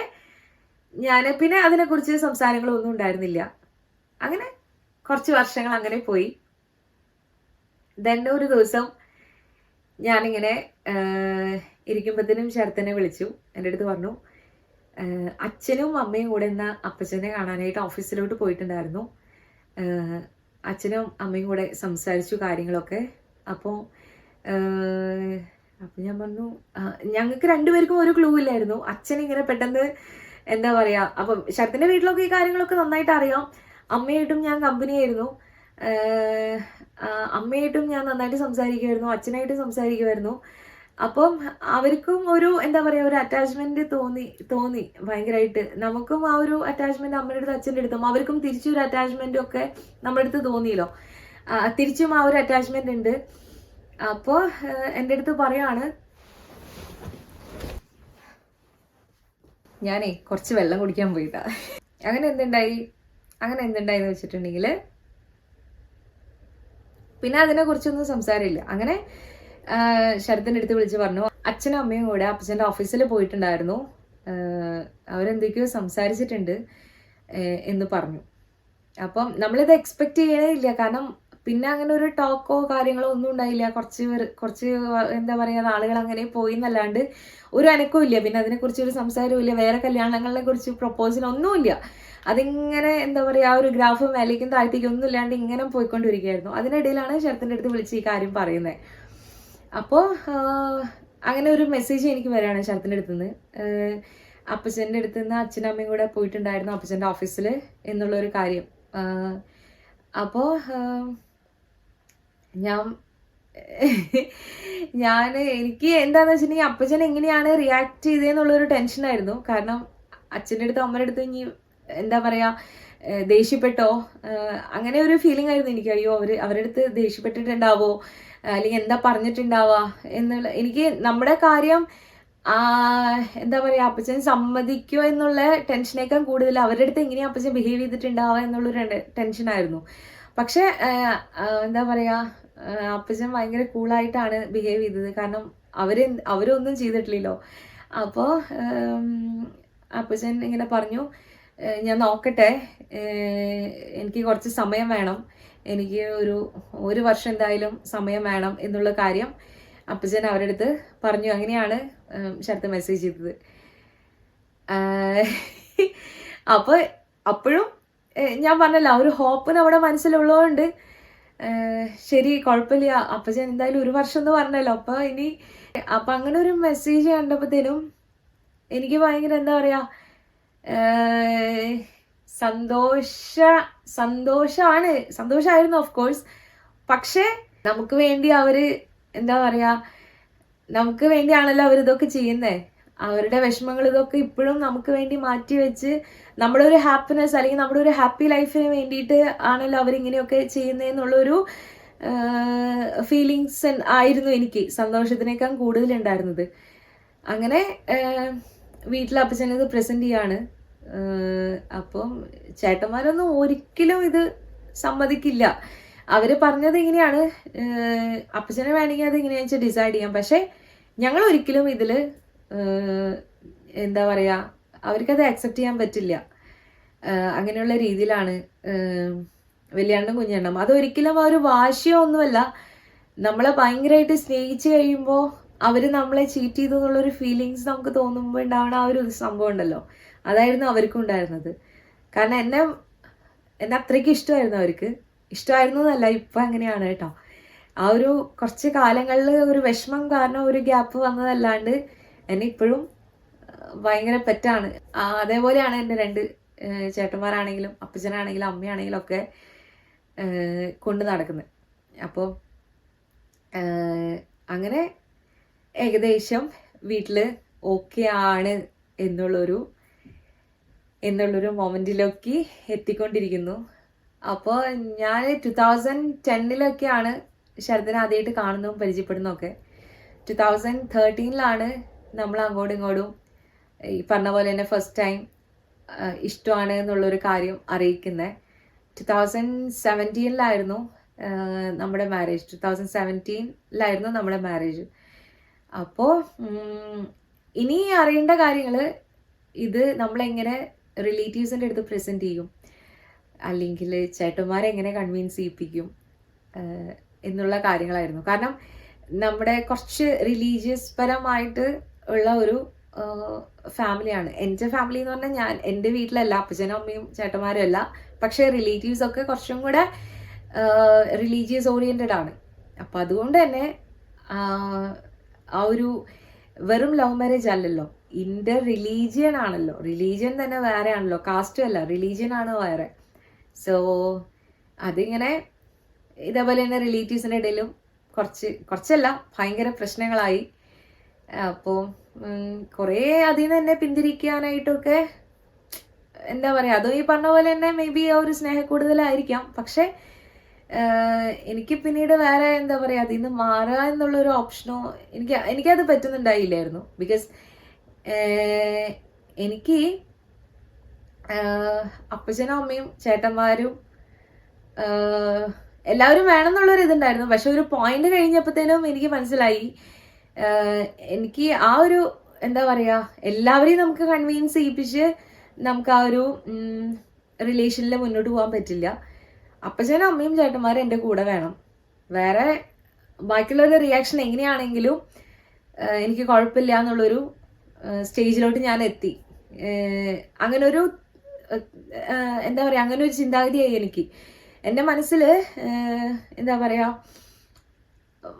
ഞാൻ പിന്നെ അതിനെക്കുറിച്ച് സംസാരങ്ങളൊന്നും ഉണ്ടായിരുന്നില്ല. അങ്ങനെ കുറച്ച് വർഷങ്ങൾ അങ്ങനെ പോയി. ഒരു ദിവസം ഞാനിങ്ങനെ ഇരിക്കുമ്പോഴത്തേനും ശരത്തിനെ വിളിച്ചു. എൻ്റെ അടുത്ത് പറഞ്ഞു, അച്ഛനും അമ്മയും കൂടെ ഇന്ന് അപ്പച്ചനെ കാണാനായിട്ട് ഓഫീസിലോട്ട് പോയിട്ടുണ്ടായിരുന്നു. അച്ഛനും അമ്മയും കൂടെ സംസാരിച്ചു കാര്യങ്ങളൊക്കെ. അപ്പോൾ ഞാൻ പറഞ്ഞു, ഞങ്ങൾക്ക് രണ്ടുപേർക്കും ഒരു ക്ലൂ ഇല്ലായിരുന്നു. അച്ഛൻ ഇങ്ങനെ പെട്ടെന്ന് എന്താ പറയുക, അപ്പം ശരത്തിൻ്റെ വീട്ടിലൊക്കെ ഈ കാര്യങ്ങളൊക്കെ നന്നായിട്ട് അറിയാം. അമ്മയായിട്ടും ഞാൻ കമ്പനി ആയിരുന്നു. അമ്മയായിട്ടും ഞാൻ നന്നായിട്ട് സംസാരിക്കുമായിരുന്നു, അച്ഛനായിട്ടും സംസാരിക്കുമായിരുന്നു. അപ്പം അവർക്കും ഒരു എന്താ പറയുക, ഒരു അറ്റാച്ച്മെന്റ് തോന്നി ഭയങ്കരമായിട്ട്. നമുക്കും ആ ഒരു അറ്റാച്ച്മെന്റ് അമ്മയുടെ അടുത്ത് അച്ഛൻ്റെ അടുത്തും, അവർക്കും തിരിച്ചൊരു അറ്റാച്ച്മെന്റും ഒക്കെ നമ്മുടെ അടുത്ത് തോന്നിയല്ലോ. തിരിച്ചും ആ ഒരു അറ്റാച്ച്മെന്റ് ഉണ്ട്. അപ്പോൾ എൻ്റെ അടുത്ത് പറയാണ്, ഞാനേ കുറച്ച് വെള്ളം കുടിക്കാൻ പോയിട്ടാ. അങ്ങനെ എന്തുണ്ടായി വെച്ചിട്ടുണ്ടെങ്കിൽ പിന്നെ അതിനെക്കുറിച്ചൊന്നും സംസാരമില്ല. അങ്ങനെ ശരത്തിൻ്റെ അടുത്ത് വിളിച്ച് പറഞ്ഞു, അച്ഛനും അമ്മയും കൂടെ അപ്പച്ചൻ്റെ ഓഫീസിൽ പോയിട്ടുണ്ടായിരുന്നു, അവരെന്തൊക്കെയോ സംസാരിച്ചിട്ടുണ്ട് എന്ന് പറഞ്ഞു. അപ്പം നമ്മളിത് എക്സ്പെക്ട് ചെയ്യണേയില്ല, കാരണം പിന്നെ അങ്ങനെ ഒരു ടോക്കോ കാര്യങ്ങളോ ഒന്നും ഉണ്ടായില്ല. കുറച്ച് എന്താ പറയുക, ആളുകൾ അങ്ങനെ പോയി എന്നല്ലാണ്ട് ഒരു അനക്കവും ഇല്ല. പിന്നെ അതിനെക്കുറിച്ച് ഒരു സംസാരവും ഇല്ല, വേറെ കല്യാണങ്ങളെ കുറിച്ച് പ്രപ്പോസൽ ഒന്നുമില്ല. അതിങ്ങനെ എന്താ പറയുക, ആ ഒരു ഗ്രാഫ് മേലേക്കും താഴ്ത്തേക്കും ഒന്നും ഇല്ലാണ്ട് ഇങ്ങനെ പോയിക്കൊണ്ടിരിക്കുകയായിരുന്നു. അതിനിടയിലാണ് ശരത്തിൻ്റെ അടുത്ത് വിളിച്ച് ഈ കാര്യം പറയുന്നത്. അപ്പോൾ അങ്ങനെ ഒരു മെസ്സേജ് എനിക്ക് വരികയാണ് ശരത്തിൻ്റെ അടുത്ത് നിന്ന്. അപ്പച്ചൻ്റെ അടുത്ത് നിന്ന് അച്ഛനും അമ്മയും കൂടെ പോയിട്ടുണ്ടായിരുന്നു അപ്പച്ചൻ്റെ ഓഫീസിൽ എന്നുള്ളൊരു കാര്യം. അപ്പോൾ എനിക്ക് എന്താണെന്ന് വെച്ചിട്ടുണ്ടെങ്കിൽ അപ്പച്ചൻ എങ്ങനെയാണ് റിയാക്ട് ചെയ്തതെന്നുള്ളൊരു ടെൻഷനായിരുന്നു. കാരണം അച്ഛൻ്റെ അടുത്ത് അമ്മയുടെ അടുത്ത് ഇനി എന്താ പറയുക, ദേഷ്യപ്പെട്ടോ, അങ്ങനെ ഒരു ഫീലിംഗ് ആയിരുന്നു എനിക്ക്. അയ്യോ അവരുടെ അടുത്ത് ദേഷ്യപ്പെട്ടിട്ടുണ്ടാവോ, അല്ലെങ്കിൽ എന്താ പറഞ്ഞിട്ടുണ്ടാവുക എന്നുള്ള, എനിക്ക് നമ്മുടെ കാര്യം എന്താ പറയുക, അപ്പച്ചൻ സമ്മതിക്കുമോ എന്നുള്ള ടെൻഷനേക്കാൾ കൂടുതൽ അവരുടെ അടുത്ത് എങ്ങനെയാണ് അപ്പച്ചൻ ബിഹേവ് ചെയ്തിട്ടുണ്ടാവുക എന്നുള്ളൊരു ടെൻഷനായിരുന്നു. പക്ഷെ എന്താ പറയുക, അപ്പച്ചൻ ഭയങ്കര കൂളായിട്ടാണ് ബിഹേവ് ചെയ്തത്. കാരണം അവരൊന്നും ചെയ്തിട്ടില്ലല്ലോ. അപ്പോൾ അപ്പച്ചൻ ഇങ്ങനെ പറഞ്ഞു, ഞാൻ നോക്കട്ടെ, എനിക്ക് കുറച്ച് സമയം വേണം, എനിക്ക് ഒരു വർഷം എന്തായാലും സമയം വേണം എന്നുള്ള കാര്യം അപ്പച്ചൻ അവരുടെ അടുത്ത് പറഞ്ഞു. അങ്ങനെയാണ് ശരത്ത് മെസ്സേജ് ചെയ്തത്. അപ്പോൾ അപ്പോഴും ഞാൻ പറഞ്ഞല്ലോ, ഒരു ഹോപ്പ് നമ്മുടെ മനസ്സിലുള്ളതുകൊണ്ട് ശരി കുഴപ്പമില്ല, അപ്പച്ചൻ എന്തായാലും ഒരു വർഷം എന്ന് പറഞ്ഞല്ലോ, അപ്പം അങ്ങനെ ഒരു മെസ്സേജ് കണ്ടപ്പോഴത്തേനും എനിക്ക് ഭയങ്കര എന്താ പറയുക, സന്തോഷമായിരുന്നു ഓഫ് കോഴ്സ്. പക്ഷെ നമുക്ക് വേണ്ടി എന്താ പറയുക, നമുക്ക് വേണ്ടിയാണല്ലോ അവരിതൊക്കെ ചെയ്യുന്നത്. അവരുടെ വിഷമങ്ങൾ ഇതൊക്കെ ഇപ്പോഴും നമുക്ക് വേണ്ടി മാറ്റി വെച്ച് നമ്മുടെ ഒരു ഹാപ്പിനെസ് അല്ലെങ്കിൽ നമ്മുടെ ഒരു ഹാപ്പി ലൈഫിന് വേണ്ടിയിട്ട് ആണല്ലോ അവരിങ്ങനെയൊക്കെ ചെയ്യുന്നതെന്നുള്ളൊരു ഫീലിങ്സ് ആയിരുന്നു എനിക്ക് സന്തോഷത്തിനേക്കാൾ കൂടുതലുണ്ടായിരുന്നത്. അങ്ങനെ വീട്ടിൽ അപ്പച്ചനത് പ്രസൻറ്റ് ചെയ്യാണ്. അപ്പം ചേട്ടന്മാരൊന്നും ഒരിക്കലും ഇത് സമ്മതിക്കില്ല. അവർ പറഞ്ഞത് ഇങ്ങനെയാണ്, അപ്പച്ചനെ വേണമെങ്കിൽ അത് ഇങ്ങനെയാണെന്ന് വെച്ചാൽ ഡിസൈഡ് ചെയ്യാം. പക്ഷേ ഞങ്ങൾ ഒരിക്കലും ഇതിൽ എന്താ പറയുക, അവർക്കത് അക്സെപ്റ്റ് ചെയ്യാൻ പറ്റില്ല. അങ്ങനെയുള്ള രീതിയിലാണ് വലിയണ്ണും കുഞ്ഞണ്ണും. അതൊരിക്കലും ആ ഒരു വാശിയോ ഒന്നുമല്ല, നമ്മളെ ഭയങ്കരമായിട്ട് സ്നേഹിച്ച് കഴിയുമ്പോൾ അവർ നമ്മളെ ചീറ്റ് ചെയ്തു എന്നുള്ളൊരു ഫീലിങ്സ് നമുക്ക് തോന്നുമ്പോൾ ഉണ്ടാവണ ആ ഒരു സംഭവം ഉണ്ടല്ലോ, അതായിരുന്നു അവർക്കും ഉണ്ടായിരുന്നത്. കാരണം എന്നെ അത്രയ്ക്ക് ഇഷ്ടമായിരുന്നു അവർക്ക്. ഇഷ്ടമായിരുന്നു എന്നല്ല, ഇപ്പം അങ്ങനെയാണ് കേട്ടോ. ആ ഒരു കുറച്ച് കാലങ്ങളിൽ ഒരു വിഷമം കാരണം ഒരു ഗ്യാപ്പ് വന്നതല്ലാണ്ട് എന്നെ ഇപ്പോഴും ഭയങ്കര പെറ്റാണ്. അതേപോലെയാണ് എൻ്റെ രണ്ട് ചേട്ടന്മാരാണെങ്കിലും അപ്പച്ചനാണെങ്കിലും അമ്മയാണെങ്കിലും ഒക്കെ കൊണ്ട് നടക്കുന്നത്. അപ്പോൾ അങ്ങനെ ഏകദേശം വീട്ടിൽ ഓക്കെ ആണ് എന്നുള്ളൊരു മൊമെൻറ്റിലേക്ക് എത്തിക്കൊണ്ടിരിക്കുന്നു. അപ്പോൾ ഞാൻ 2010 ശരത്തിനെ ആദ്യമായിട്ട് കാണുന്നതും പരിചയപ്പെടുന്നതൊക്കെ. 2013 നമ്മൾ അങ്ങോട്ടും ഇങ്ങോട്ടും ഈ പറഞ്ഞ പോലെ തന്നെ ഫസ്റ്റ് ടൈം ഇഷ്ടമാണ് എന്നുള്ളൊരു കാര്യം അറിയിക്കുന്നത്. 2017 നമ്മുടെ മാരേജ്. 2017 നമ്മുടെ മാരേജ്. അപ്പോൾ ഇനി അറിയേണ്ട കാര്യങ്ങൾ, ഇത് നമ്മളെങ്ങനെ റിലേറ്റീവ്സിൻ്റെ അടുത്ത് പ്രസൻറ്റ് ചെയ്യും, അല്ലെങ്കിൽ ചേട്ടന്മാരെങ്ങനെ കൺവിൻസ് ചെയ്യിപ്പിക്കും എന്നുള്ള കാര്യങ്ങളായിരുന്നു. കാരണം നമ്മുടെ കുറച്ച് റിലീജിയസ് പരമായിട്ട് ഉള്ള ഒരു ഫാമിലിയാണ്. എൻ്റെ ഫാമിലി എന്ന് പറഞ്ഞാൽ എൻ്റെ വീട്ടിലല്ല, അപ്പച്ചനും അമ്മയും ചേട്ടന്മാരും അല്ല, പക്ഷേ റിലേറ്റീവ്സ് ഒക്കെ കുറച്ചും കൂടെ റിലീജിയസ് ഓറിയൻറ്റഡ് ആണ്. അപ്പം അതുകൊണ്ട് തന്നെ ആ ഒരു വെറും ലവ് മാരേജ് അല്ലല്ലോ, ഇന്റർ റിലീജിയൻ ആണല്ലോ. റിലീജിയൻ തന്നെ വേറെ ആണല്ലോ, കാസ്റ്റും അല്ല, റിലീജിയൻ ആണ് വേറെ. സോ അതിങ്ങനെ ഇതേപോലെ തന്നെ റിലേറ്റീവ്സിൻ്റെ ഇടയിലും കുറച്ചല്ല ഭയങ്കര പ്രശ്നങ്ങളായി. അപ്പോൾ കുറേ അതിൽ നിന്ന് തന്നെ പിന്തിരിക്കാനായിട്ടൊക്കെ എന്താ പറയുക, അതും ഈ പറഞ്ഞ പോലെ തന്നെ മേ ബി ആ ഒരു സ്നേഹക്കൂടുതലായിരിക്കാം. പക്ഷെ എനിക്ക് പിന്നീട് വേറെ എന്താ പറയുക, അതിൽ നിന്ന് മാറുക എന്നുള്ളൊരു ഓപ്ഷനോ എനിക്കത് പറ്റുന്നുണ്ടായില്ലായിരുന്നു. ബിക്കോസ് എനിക്ക് അപ്പച്ചനും അമ്മയും ചേട്ടന്മാരും എല്ലാവരും വേണമെന്നുള്ളൊരു ഇതുണ്ടായിരുന്നു. പക്ഷെ ഒരു പോയിന്റ് കഴിഞ്ഞപ്പോഴത്തേനും എനിക്ക് മനസ്സിലായി, എനിക്ക് ആ ഒരു എന്താ പറയുക, എല്ലാവരെയും നമുക്ക് കൺവീൻസ് ചെയ്യിപ്പിച്ച് നമുക്ക് ആ ഒരു റിലേഷനിൽ മുന്നോട്ട് പോകാൻ പറ്റില്ല. അപ്പച്ചനും അമ്മയും ചേട്ടന്മാരും എൻ്റെ കൂടെ വേണം. വേറെ ബാക്കിയുള്ളവരുടെ റിയാക്ഷൻ എങ്ങനെയാണെങ്കിലും എനിക്ക് കുഴപ്പമില്ല എന്നുള്ളൊരു സ്റ്റേജിലോട്ട് ഞാൻ എത്തി. അങ്ങനെ ഒരു എന്താ പറയുക, അങ്ങനെ ഒരു ചിന്താഗതിയായി എനിക്ക്. എൻ്റെ മനസ്സിൽ എന്താ പറയുക,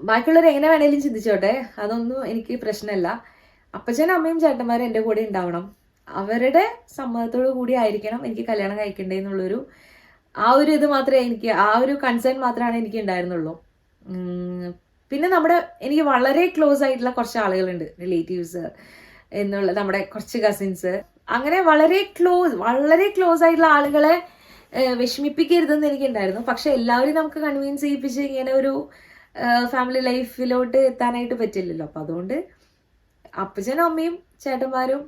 ബാക്കിയുള്ളവർ എങ്ങനെ വേണേലും ചിന്തിച്ചോട്ടെ, അതൊന്നും എനിക്ക് പ്രശ്നമല്ല. അപ്പച്ചനും അമ്മയും ചേട്ടന്മാരും എൻ്റെ കൂടെ ഉണ്ടാവണം. അവരുടെ സമ്മതത്തോടു കൂടി ആയിരിക്കണം എനിക്ക് കല്യാണം കഴിക്കേണ്ടതെന്നുള്ളൊരു ആ ഒരു ഇത് മാത്രമേ എനിക്ക്, ആ ഒരു കൺസേൺ മാത്രമാണ് എനിക്ക് ഉണ്ടായിരുന്നുള്ളൂ. പിന്നെ എനിക്ക് വളരെ ക്ലോസ് ആയിട്ടുള്ള കുറച്ച് ആളുകളുണ്ട്, റിലേറ്റീവ്സ് എന്നുള്ള നമ്മുടെ കുറച്ച് കസിൻസ്. അങ്ങനെ വളരെ ക്ലോസ് ആയിട്ടുള്ള ആളുകളെ വിഷമിപ്പിക്കരുതെന്ന് എനിക്കുണ്ടായിരുന്നു. പക്ഷെ എല്ലാവരും നമുക്ക് കൺവീൻസ് ചെയ്യിപ്പിച്ച് ഇങ്ങനെ ഒരു ഫാമിലി ലൈഫിലോട്ട് എത്താനായിട്ട് പറ്റില്ലല്ലോ. അപ്പം അതുകൊണ്ട് അപ്പച്ചനും അമ്മയും ചേട്ടന്മാരും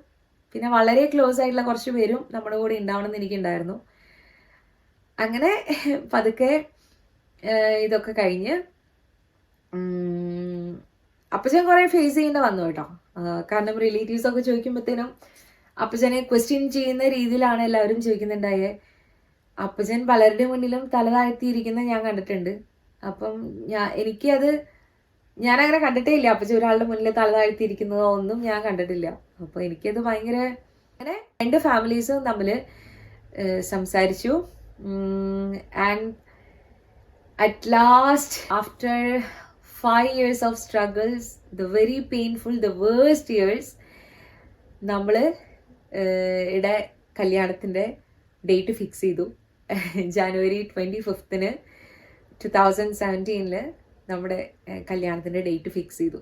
പിന്നെ വളരെ ക്ലോസ് ആയിട്ടുള്ള കുറച്ച് പേരും നമ്മുടെ കൂടെ ഉണ്ടാവണം എന്ന് എനിക്കുണ്ടായിരുന്നു. അങ്ങനെ പതുക്കെ ഇതൊക്കെ കഴിഞ്ഞ് അപ്പച്ചൻ കുറേ ഫേസ് ചെയ്യേണ്ട വന്നു കേട്ടോ. കാരണം റിലേറ്റീവ്സ് ഒക്കെ ചോദിക്കുമ്പോഴത്തേനും അപ്പച്ചനെ ക്വസ്റ്റ്യൻ ചെയ്യുന്ന രീതിയിലാണ് എല്ലാവരും ചോദിക്കുന്നുണ്ടായേ. അപ്പച്ചൻ പലരുടെ മുന്നിലും തല താഴ്ത്തിയിരിക്കുന്ന ഞാൻ കണ്ടിട്ടുണ്ട്. അപ്പം ഞാനങ്ങനെ കണ്ടിട്ടേ ഇല്ല. അപ്പച്ചൻ ഒരാളുടെ മുന്നിൽ തല താഴ്ത്തിയിരിക്കുന്നതോ ഒന്നും ഞാൻ കണ്ടിട്ടില്ല. അപ്പോൾ എനിക്കത് ഭയങ്കര, അങ്ങനെ രണ്ട് ഫാമിലീസും തമ്മിൽ സംസാരിച്ചു. And at last after 5 years of struggles, the very painful, the worst years, നമ്മൾ കല്യാണത്തിൻ്റെ ഡേറ്റ് ഫിക്സ് ചെയ്തു. January 25th 2017 നമ്മുടെ കല്യാണത്തിൻ്റെ ഡേറ്റ് ഫിക്സ് ചെയ്തു.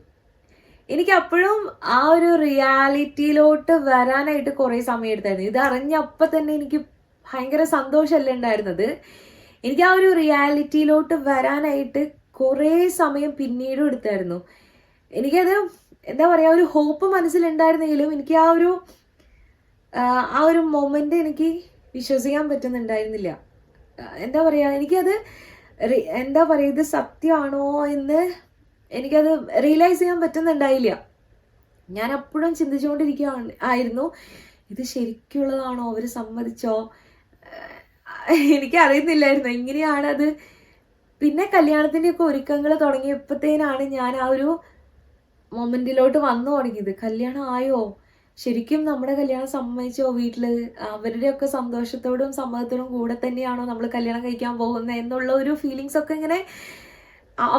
എനിക്ക് അപ്പോഴും ആ ഒരു റിയാലിറ്റിയിലോട്ട് വരാനായിട്ട് കുറേ സമയം എടുത്തായിരുന്നു. ഇത് അറിഞ്ഞപ്പോൾ തന്നെ എനിക്ക് ഭയങ്കര സന്തോഷമല്ല ഉണ്ടായിരുന്നത്. എനിക്ക് ആ ഒരു റിയാലിറ്റിയിലോട്ട് വരാനായിട്ട് കുറേ സമയം പിന്നീടും എടുത്തായിരുന്നു. എനിക്കത് എന്താ പറയുക, ഒരു ഹോപ്പ് മനസ്സിലുണ്ടായിരുന്നെങ്കിലും എനിക്ക് ആ ഒരു മൊമെൻ്റ് എനിക്ക് വിശ്വസിക്കാൻ പറ്റുന്നുണ്ടായിരുന്നില്ല. എന്താ പറയുക, എനിക്കത് എന്താ പറയുക, ഇത് സത്യമാണോ എന്ന് എനിക്കത് റിയലൈസ് ചെയ്യാൻ പറ്റുന്നുണ്ടായില്ല. ഞാൻ അപ്പോഴും ചിന്തിച്ചുകൊണ്ടിരിക്കുകയായിരുന്നു, ഇത് ശരിക്കുള്ളതാണോ, അവർ സമ്മതിച്ചോ, എനിക്കറിയുന്നില്ലായിരുന്നു എങ്ങനെയാണത്. പിന്നെ കല്യാണത്തിൻ്റെയൊക്കെ ഒരുക്കങ്ങൾ തുടങ്ങിയപ്പോഴത്തേനാണ് ഞാൻ ആ ഒരു മൊമെൻറ്റിലോട്ട് വന്നു തുടങ്ങിയത്. കല്യാണം ആയോ, ശരിക്കും നമ്മുടെ കല്യാണം സമ്മതിച്ചോ, വീട്ടിൽ അവരുടെയൊക്കെ സന്തോഷത്തോടും സമ്മതത്തോടും കൂടെ തന്നെയാണോ നമ്മൾ കല്യാണം കഴിക്കാൻ പോകുന്നത് എന്നുള്ള ഒരു ഫീലിങ്സ് ഒക്കെ ഇങ്ങനെ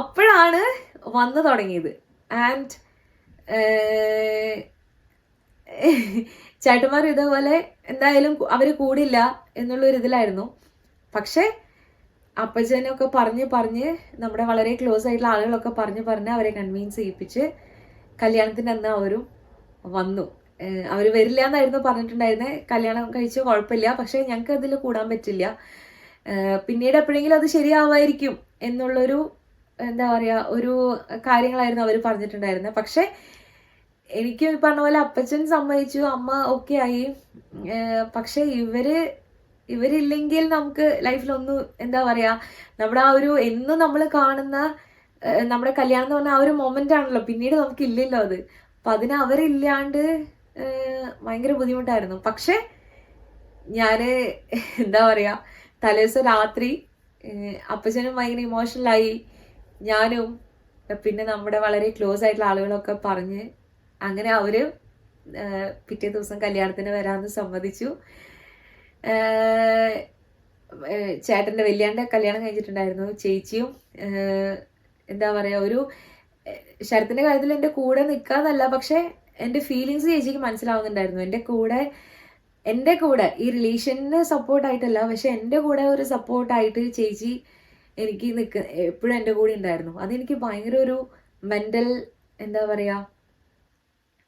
അപ്പോഴാണ് വന്നു തുടങ്ങിയത്. ആൻഡ് ചേട്ടന്മാർ ഇതേപോലെ എന്തായാലും അവർ കൂടില്ല എന്നുള്ളൊരു ഇതിലായിരുന്നു. പക്ഷെ അപ്പച്ചനൊക്കെ പറഞ്ഞ് നമ്മുടെ വളരെ ക്ലോസ് ആയിട്ടുള്ള ആളുകളൊക്കെ പറഞ്ഞ് അവരെ കൺവീൻസ് ചെയ്യിപ്പിച്ച് കല്യാണത്തിൻ്റെ അന്ന് അവരും വന്നു. അവർ വരില്ല എന്നായിരുന്നു പറഞ്ഞിട്ടുണ്ടായിരുന്നത്. കല്യാണം കഴിച്ച് കുഴപ്പമില്ല, പക്ഷെ ഞങ്ങൾക്ക് അതിൽ കൂടാൻ പറ്റില്ല, പിന്നീട് എപ്പോഴെങ്കിലും അത് ശരിയാവായിരിക്കും എന്നുള്ളൊരു എന്താ പറയുക ഒരു കാര്യങ്ങളായിരുന്നു അവർ പറഞ്ഞിട്ടുണ്ടായിരുന്നത്. പക്ഷെ എനിക്ക് പറഞ്ഞ പോലെ അപ്പച്ചൻ സമ്മതിച്ചു, അമ്മ ഓക്കെ ആയി. പക്ഷെ ഇവരില്ലെങ്കിൽ നമുക്ക് ലൈഫിലൊന്നും എന്താ പറയുക, നമ്മുടെ ആ ഒരു എന്നും നമ്മൾ കാണുന്ന നമ്മുടെ കല്യാണം എന്ന് പറഞ്ഞാൽ ആ ഒരു മൊമെൻ്റ് ആണല്ലോ, പിന്നീട് നമുക്കില്ലല്ലോ അത്. അപ്പം അതിന് അവരില്ലാണ്ട് ഭയങ്കര ബുദ്ധിമുട്ടായിരുന്നു. പക്ഷെ ഞാൻ എന്താ പറയുക, തലേദിവസം രാത്രി അപ്പച്ചനും ഭയങ്കര ഇമോഷണലായി, ഞാനും പിന്നെ നമ്മുടെ വളരെ ക്ലോസ് ആയിട്ടുള്ള ആളുകളൊക്കെ പറഞ്ഞ് അങ്ങനെ അവർ പിറ്റേ ദിവസം കല്യാണത്തിന് വരാമെന്ന് സമ്മതിച്ചു. ചേട്ടൻ്റെ വലിയാൻ്റെ കല്യാണം കഴിഞ്ഞിട്ടുണ്ടായിരുന്നു. ചേച്ചിയും എന്താ പറയുക, ഒരു ശരത്തിൻ്റെ കാര്യത്തിൽ എൻ്റെ കൂടെ നിൽക്കാന്നല്ല, പക്ഷെ എൻ്റെ ഫീലിങ്സ് ചേച്ചിക്ക് മനസ്സിലാവുന്നുണ്ടായിരുന്നു. എൻ്റെ കൂടെ ഈ റിലേഷന് സപ്പോർട്ടായിട്ടല്ല, പക്ഷെ എൻ്റെ കൂടെ ഒരു സപ്പോർട്ടായിട്ട് ചേച്ചി എനിക്ക് എപ്പോഴും എൻ്റെ കൂടെ ഉണ്ടായിരുന്നു. അതെനിക്ക് ഭയങ്കര ഒരു മെൻ്റൽ, എന്താ പറയുക,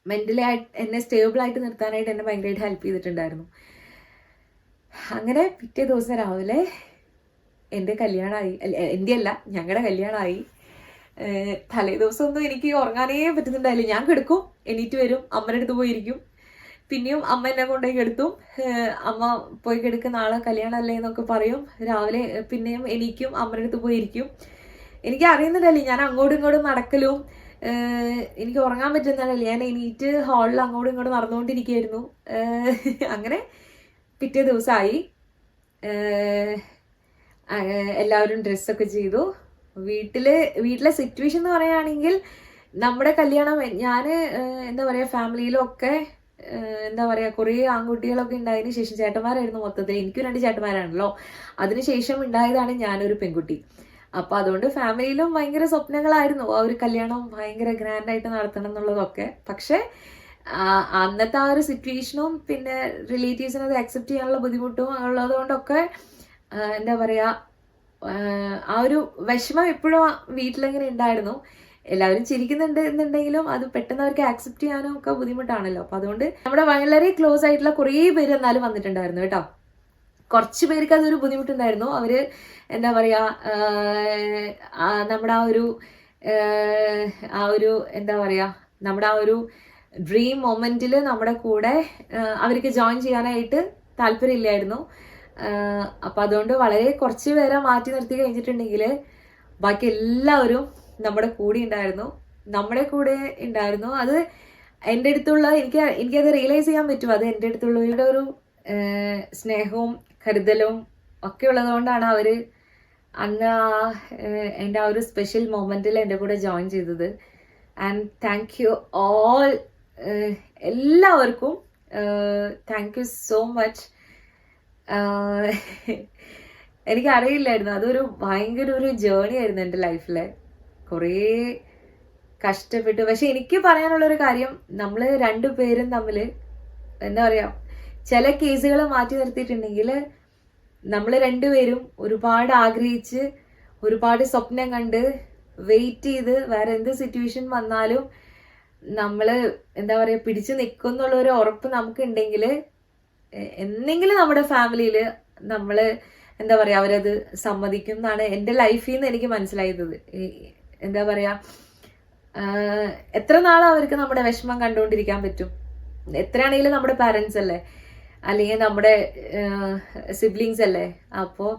മെൻ്റലി എന്നെ സ്റ്റേബിളായിട്ട് നിർത്താനായിട്ട് എന്നെ ഭയങ്കരമായിട്ട് ഹെൽപ്പ് ചെയ്തിട്ടുണ്ടായിരുന്നു. അങ്ങനെ പിറ്റേ ദിവസം രാവിലെ എൻ്റെ കല്യാണമായി. എൻ്റെ അല്ല, ഞങ്ങളുടെ കല്യാണമായി. തലേ ദിവസമൊന്നും എനിക്ക് ഉറങ്ങാനേ പറ്റുന്നുണ്ടായില്ല. ഞാൻ കിടക്കും, എണീറ്റ് വരും, അമ്മയുടെ അടുത്ത് പോയിരിക്കും, പിന്നെയും അമ്മ എന്നെ കൊണ്ടുപോയി കിടത്തും. അമ്മ പോയി കിടക്കും, നാളെ കല്യാണമല്ലേ എന്നൊക്കെ പറയും. രാവിലെ പിന്നെയും എണീക്കും, അമ്മയുടെ അടുത്ത് പോയിരിക്കും. എനിക്ക് അറിയുന്നുണ്ടല്ലേ, ഞാൻ അങ്ങോട്ടും ഇങ്ങോട്ടും നടക്കലും എനിക്ക് ഉറങ്ങാൻ പറ്റുന്നതല്ലേ. ഞാൻ എണീറ്റ് ഹാളിൽ അങ്ങോട്ടും ഇങ്ങോട്ടും നടന്നുകൊണ്ടിരിക്കുകയായിരുന്നു. അങ്ങനെ പിറ്റേ ദിവസമായി. എല്ലാവരും ഡ്രസ്സൊക്കെ ചെയ്തു. വീട്ടിലെ സിറ്റുവേഷൻ എന്ന് പറയുകയാണെങ്കിൽ നമ്മുടെ കല്യാണം, ഞാൻ എന്താ പറയുക, ഫാമിലിയിലൊക്കെ എന്താ പറയുക, കുറേ ആൺകുട്ടികളൊക്കെ ഉണ്ടായതിന് ശേഷം, ചേട്ടന്മാരായിരുന്നു മൊത്തത്തിൽ, എനിക്കും 2 ചേട്ടന്മാരാണല്ലോ, അതിനുശേഷം ഉണ്ടായതാണ് ഞാനൊരു പെൺകുട്ടി. അപ്പോൾ അതുകൊണ്ട് ഫാമിലിയിലും ഭയങ്കര സ്വപ്നങ്ങളായിരുന്നു ആ ഒരു കല്യാണം ഭയങ്കര ഗ്രാൻഡായിട്ട് നടത്തണം എന്നുള്ളതൊക്കെ. പക്ഷേ അന്നത്തെ ആ ഒരു സിറ്റുവേഷനും പിന്നെ റിലേറ്റീവ്സിന് അത് അക്സെപ്റ്റ് ചെയ്യാനുള്ള ബുദ്ധിമുട്ടും ഉള്ളതുകൊണ്ടൊക്കെ എന്താ പറയുക, ആ ഒരു വിഷമം എപ്പോഴും വീട്ടിലിങ്ങനെ ഉണ്ടായിരുന്നു. എല്ലാവരും ചിരിക്കുന്നുണ്ട് എന്നുണ്ടെങ്കിലും അത് പെട്ടെന്ന് അവർക്ക് ആക്സെപ്റ്റ് ചെയ്യാനും ഒക്കെ ബുദ്ധിമുട്ടാണല്ലോ. അപ്പോൾ അതുകൊണ്ട് നമ്മുടെ വളരെ ക്ലോസ് ആയിട്ടുള്ള കുറേ പേര് എന്നാലും വന്നിട്ടുണ്ടായിരുന്നു കേട്ടോ. കുറച്ച് പേർക്ക് അതൊരു ബുദ്ധിമുട്ടുണ്ടായിരുന്നു. അവർ എന്താ പറയുക, നമ്മുടെ ആ ഒരു എന്താ പറയുക, നമ്മുടെ ആ ഒരു ഡ്രീം മൊമെൻറ്റിൽ നമ്മുടെ കൂടെ അവർക്ക് ജോയിൻ ചെയ്യാനായിട്ട് താല്പര്യമില്ലായിരുന്നു. അപ്പം അതുകൊണ്ട് വളരെ കുറച്ച് പേരെ മാറ്റി നിർത്തി കഴിഞ്ഞിട്ടുണ്ടെങ്കിൽ ബാക്കി എല്ലാവരും നമ്മുടെ കൂടെ ഉണ്ടായിരുന്നു. അത് എൻ്റെ അടുത്തുള്ള എനിക്കത് റിയലൈസ് ചെയ്യാൻ പറ്റും. അത് എൻ്റെ അടുത്തുള്ളവരുടെ ഒരു സ്നേഹവും കരുതലും ഒക്കെ ഉള്ളതുകൊണ്ടാണ് അവർ അന്ന് എൻ്റെ ആ ഒരു സ്പെഷ്യൽ മൊമെൻറ്റിൽ എൻ്റെ കൂടെ ജോയിൻ ചെയ്തത്. ആൻഡ് താങ്ക് യു ഓൾ, എല്ലാവർക്കും താങ്ക് യു സോ മച്ച്. എനിക്കറിയില്ലായിരുന്നു, അതൊരു ഭയങ്കര ഒരു ജേർണി ആയിരുന്നു എൻ്റെ ലൈഫിൽ. കുറേ കഷ്ടപ്പെട്ടു. പക്ഷെ എനിക്ക് പറയാനുള്ളൊരു കാര്യം, നമ്മൾ 2 പേരും തമ്മിൽ എന്താ പറയുക, ചില കേസുകൾ മാറ്റി നിർത്തിയിട്ടുണ്ടെങ്കിൽ നമ്മൾ 2 പേരും ഒരുപാട് ആഗ്രഹിച്ച് ഒരുപാട് സ്വപ്നം കണ്ട് വെയിറ്റ് ചെയ്ത് വേറെ എന്ത് സിറ്റുവേഷൻ വന്നാലും നമ്മൾ എന്താ പറയുക പിടിച്ചു നിൽക്കും എന്നുള്ളൊരു ഉറപ്പ് നമുക്ക് ഉണ്ടെങ്കിൽ എന്തെങ്കിലും നമ്മുടെ ഫാമിലിയിൽ നമ്മൾ എന്താ പറയുക അവരത് സമ്മതിക്കും എന്നാണ് എൻ്റെ ലൈഫിൽ നിന്ന് എനിക്ക് മനസ്സിലായത്. എന്താ പറയുക, എത്ര നാളും അവർക്ക് നമ്മുടെ വിഷമം കണ്ടുകൊണ്ടിരിക്കാൻ പറ്റും? എത്രയാണെങ്കിലും നമ്മുടെ പാരൻസ് അല്ലേ, അല്ലെങ്കിൽ നമ്മുടെ സിബ്ലിങ്സ് അല്ലേ. അപ്പോൾ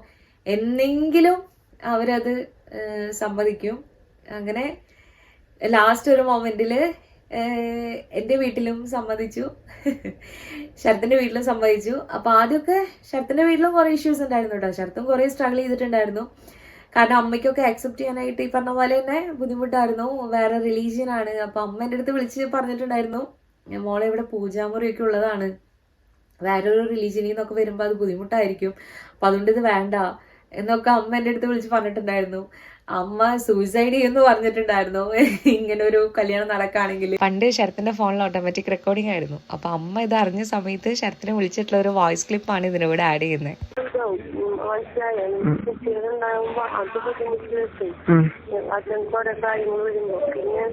എന്നെങ്കിലും അവരത് സമ്മതിക്കും. അങ്ങനെ ലാസ്റ്റ് ഒരു മൊമെൻറ്റിൽ എൻ്റെ വീട്ടിലും സമ്മതിച്ചു, ശരത്തിൻ്റെ വീട്ടിലും സമ്മതിച്ചു. അപ്പോൾ ആദ്യമൊക്കെ ശരത്തിൻ്റെ വീട്ടിലും കുറേ ഇഷ്യൂസ് ഉണ്ടായിരുന്നു കേട്ടോ. ശരത്തും കുറേ സ്ട്രഗിൾ ചെയ്തിട്ടുണ്ടായിരുന്നു. കാരണം അമ്മയ്ക്കൊക്കെ അക്സെപ്റ്റ് ചെയ്യാനായിട്ട് ഈ പറഞ്ഞ പോലെ തന്നെ ബുദ്ധിമുട്ടായിരുന്നു. വേറെ റിലീജിയനാണ്. അപ്പോൾ അമ്മ എൻ്റെ അടുത്ത് വിളിച്ച് പറഞ്ഞിട്ടുണ്ടായിരുന്നു, മോളെ ഇവിടെ പൂജാമുറിയൊക്കെ ഉള്ളതാണ്, വേറൊരു റിലീജിയനിൽ നിന്നൊക്കെ വരുമ്പോൾ അത് ബുദ്ധിമുട്ടായിരിക്കും, അപ്പം അതുകൊണ്ട് ഇത് വേണ്ട എന്നൊക്കെ അമ്മ എൻ്റെ അടുത്ത് വിളിച്ച് പറഞ്ഞിട്ടുണ്ടായിരുന്നു. അമ്മ സൂയിസൈഡ് ചെയ്യുമെന്ന് പറഞ്ഞിട്ടുണ്ടായിരുന്നു ഇങ്ങനെ ഒരു കല്യാണം നടക്കുകയാണെങ്കിൽ. പണ്ട് ശരത്തിന്റെ ഫോണിൽ ഓട്ടോമാറ്റിക് റെക്കോർഡിംഗ് ആയിരുന്നു. അപ്പൊ അമ്മ ഇത് അറിഞ്ഞ സമയത്ത് ശരത്തിനെ വിളിച്ചിട്ടുള്ള ഒരു വോയിസ് ക്ലിപ്പാണ് ഇതിനൂടെ ആഡ് ചെയ്യുന്നത്.
കുട്ടികളുണ്ടാകുമ്പോ അത് ബുദ്ധിമുട്ടിട്ട് അച്ഛനോടെ കാര്യങ്ങൾ വരുമ്പോ പിന്നെ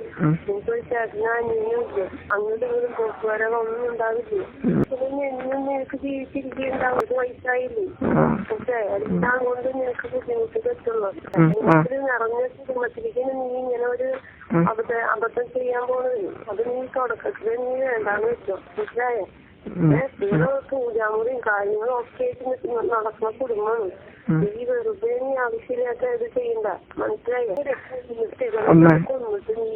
എനിക്കൊരു ചേട്ടനും അനിയനുമില്ല, അങ്ങോട്ടും ഇങ്ങോട്ടും പോക്കുവരവൊന്നും ഉണ്ടാവില്ല. എന്നും നിനക്ക് ജീവിച്ചിരിക്കുന്നുണ്ടാവും, ഒരു വയസ്സായില്ലേ. പക്ഷെ എല്ലാം കൊണ്ട് നിനക്ക് ബുദ്ധിമുട്ട് പറ്റുള്ളൂ. ഒരു നിറഞ്ഞ കുടുംബത്തിലേക്ക് നീ ഇങ്ങനെ ഒരു അബദ്ധം ചെയ്യാൻ പോണത്, അത് നീ തുടക്കത്തില് നീ വേണ്ടാന്ന് വെച്ചോ, മനസ്സിലായോ? പൂജാമുറിയും കാര്യങ്ങളും ഒക്കെ ആയിട്ട് നടക്കുന്ന കുടുംബമാണ്. ഈ വെറുതെ നീ ആവശ്യമില്ലാത്ത ഇത് ചെയ്യണ്ട, മനസ്സിലായോ? കൊന്നിട്ട് നീ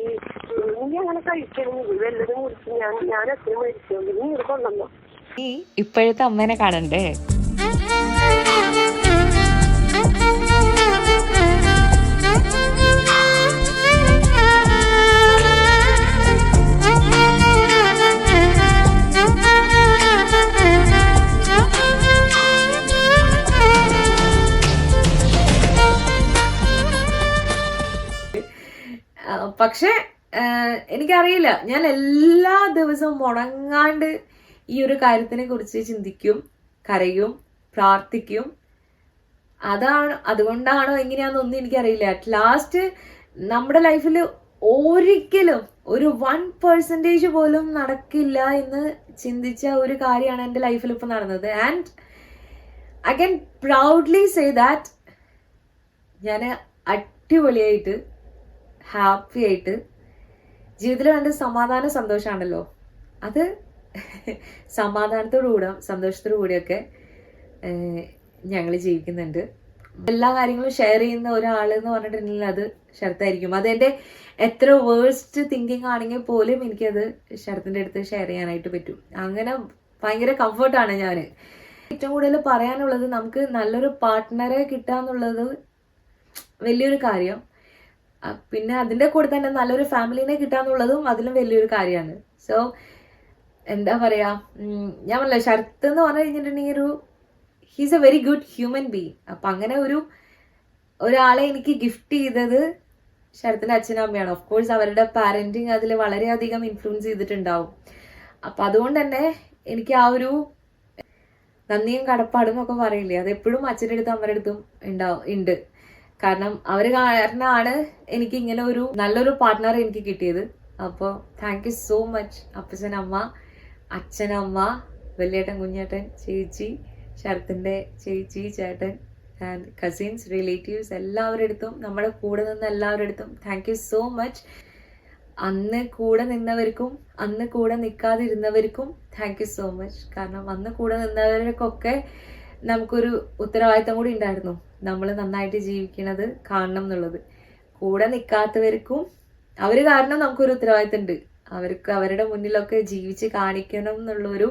അങ്ങനെ കഴിക്കണമെങ്കിൽ വല്ലതും കുറിച്ച് ഞാൻ എത്രയും മരിച്ചോണ്ട് നീ ഇത് കൊണ്ടല്ലോ.
നീ ഇപ്പോഴത്തെ അമ്മേനെ കാണണ്ടേ? പക്ഷെ എനിക്കറിയില്ല, ഞാൻ എല്ലാ ദിവസവും മുടങ്ങാണ്ട് ഈ ഒരു കാര്യത്തിനെ കുറിച്ച് ചിന്തിക്കും, കരയും, പ്രാർത്ഥിക്കും. അതുകൊണ്ടാണോ എങ്ങനെയാണെന്നൊന്നും എനിക്കറിയില്ല. അറ്റ് ലാസ്റ്റ് നമ്മുടെ ലൈഫിൽ ഒരിക്കലും ഒരു 1% പോലും നടക്കില്ല എന്ന് ചിന്തിച്ച ഒരു കാര്യമാണ് എൻ്റെ ലൈഫിൽ ഇപ്പൊ നടന്നത്. And I can proudly say that ഞാൻ അടിപൊളിയായിട്ട് ഹാപ്പി ആയിട്ട് ജീവിതത്തിൽ വേണ്ട സമാധാനം സന്തോഷമാണല്ലോ, അത് സമാധാനത്തോടു കൂടെ സന്തോഷത്തോടു കൂടിയൊക്കെ ഞങ്ങൾ ജീവിക്കുന്നുണ്ട്. എല്ലാ കാര്യങ്ങളും ഷെയർ ചെയ്യുന്ന ഒരാൾ എന്ന് പറഞ്ഞിട്ടുണ്ടെങ്കിൽ അത് ശരത്തായിരിക്കും. അതെൻ്റെ എത്ര വേഴ്സ്റ്റ് തിങ്കിങ് ആണെങ്കിൽ പോലും എനിക്കത് ശരത്തിൻ്റെ അടുത്ത് ഷെയർ ചെയ്യാനായിട്ട് പറ്റും. അങ്ങനെ ഭയങ്കര കംഫർട്ടാണ് ഞാൻ. ഏറ്റവും കൂടുതൽ പറയാനുള്ളത്, നമുക്ക് നല്ലൊരു പാർട്ട്ണറെ കിട്ടാന്നുള്ളത് വലിയൊരു കാര്യം. പിന്നെ അതിൻ്റെ കൂടെ തന്നെ നല്ലൊരു ഫാമിലിനെ കിട്ടാന്നുള്ളതും അതിലും വലിയൊരു കാര്യമാണ്. സോ എന്താ പറയുക, ഞാൻ പറഞ്ഞില്ല, ശരത്ത് എന്ന് പറഞ്ഞു കഴിഞ്ഞിട്ടുണ്ടെങ്കിൽ he's A very good human being. അപ്പം അങ്ങനെ ഒരാളെ എനിക്ക് ഗിഫ്റ്റ് ചെയ്തത് ശരത്തിൻ്റെ അച്ഛനും അമ്മയാണ്. ഓഫ് കോഴ്സ് അവരുടെ പാരൻറ്റിങ് അതിൽ വളരെയധികം ഇൻഫ്ലുവൻസ് ചെയ്തിട്ടുണ്ടാവും. അപ്പം അതുകൊണ്ട് തന്നെ എനിക്ക് ആ ഒരു നന്ദിയും കടപ്പാടും എന്നൊക്കെ പറയില്ലേ, അതെപ്പോഴും അച്ഛൻ്റെ അടുത്തും അമ്മയുടെ അടുത്തും ഉണ്ട്. കാരണം അവർ കാരണമാണ് എനിക്ക് ഇങ്ങനെ ഒരു നല്ലൊരു പാർട്ട്ണർ എനിക്ക് കിട്ടിയത്. അപ്പോൾ താങ്ക് യു സോ മച്ച് അപ്പച്ചൻ, അമ്മ, അച്ഛനമ്മ, വലിയേട്ടൻ, കുഞ്ഞേട്ടൻ, ചേച്ചി, ശരത്തിൻ്റെ ചേച്ചി, ചേട്ടൻ ആൻഡ് കസിൻസ്, റിലേറ്റീവ്സ്, എല്ലാവരുടെ അടുത്തും, നമ്മുടെ കൂടെ നിന്ന് എല്ലാവരുടെ അടുത്തും താങ്ക് യു സോ മച്ച്. അന്ന് കൂടെ നിന്നവർക്കും അന്ന് കൂടെ നിൽക്കാതിരുന്നവർക്കും താങ്ക് യു സോ മച്ച്. കാരണം അന്ന് കൂടെ നിന്നവർക്കൊക്കെ നമുക്കൊരു ഉത്തരവാദിത്തം കൂടി ഉണ്ടായിരുന്നു, നമ്മൾ നന്നായിട്ട് ജീവിക്കണത് കാണണം എന്നുള്ളത്. കൂടെ നിൽക്കാത്തവർക്കും അവർ കാരണം നമുക്കൊരു ഉത്തരവാദിത്തം ഉണ്ട്, അവർക്ക് അവരുടെ മുന്നിലൊക്കെ ജീവിച്ച് കാണിക്കണം എന്നുള്ളൊരു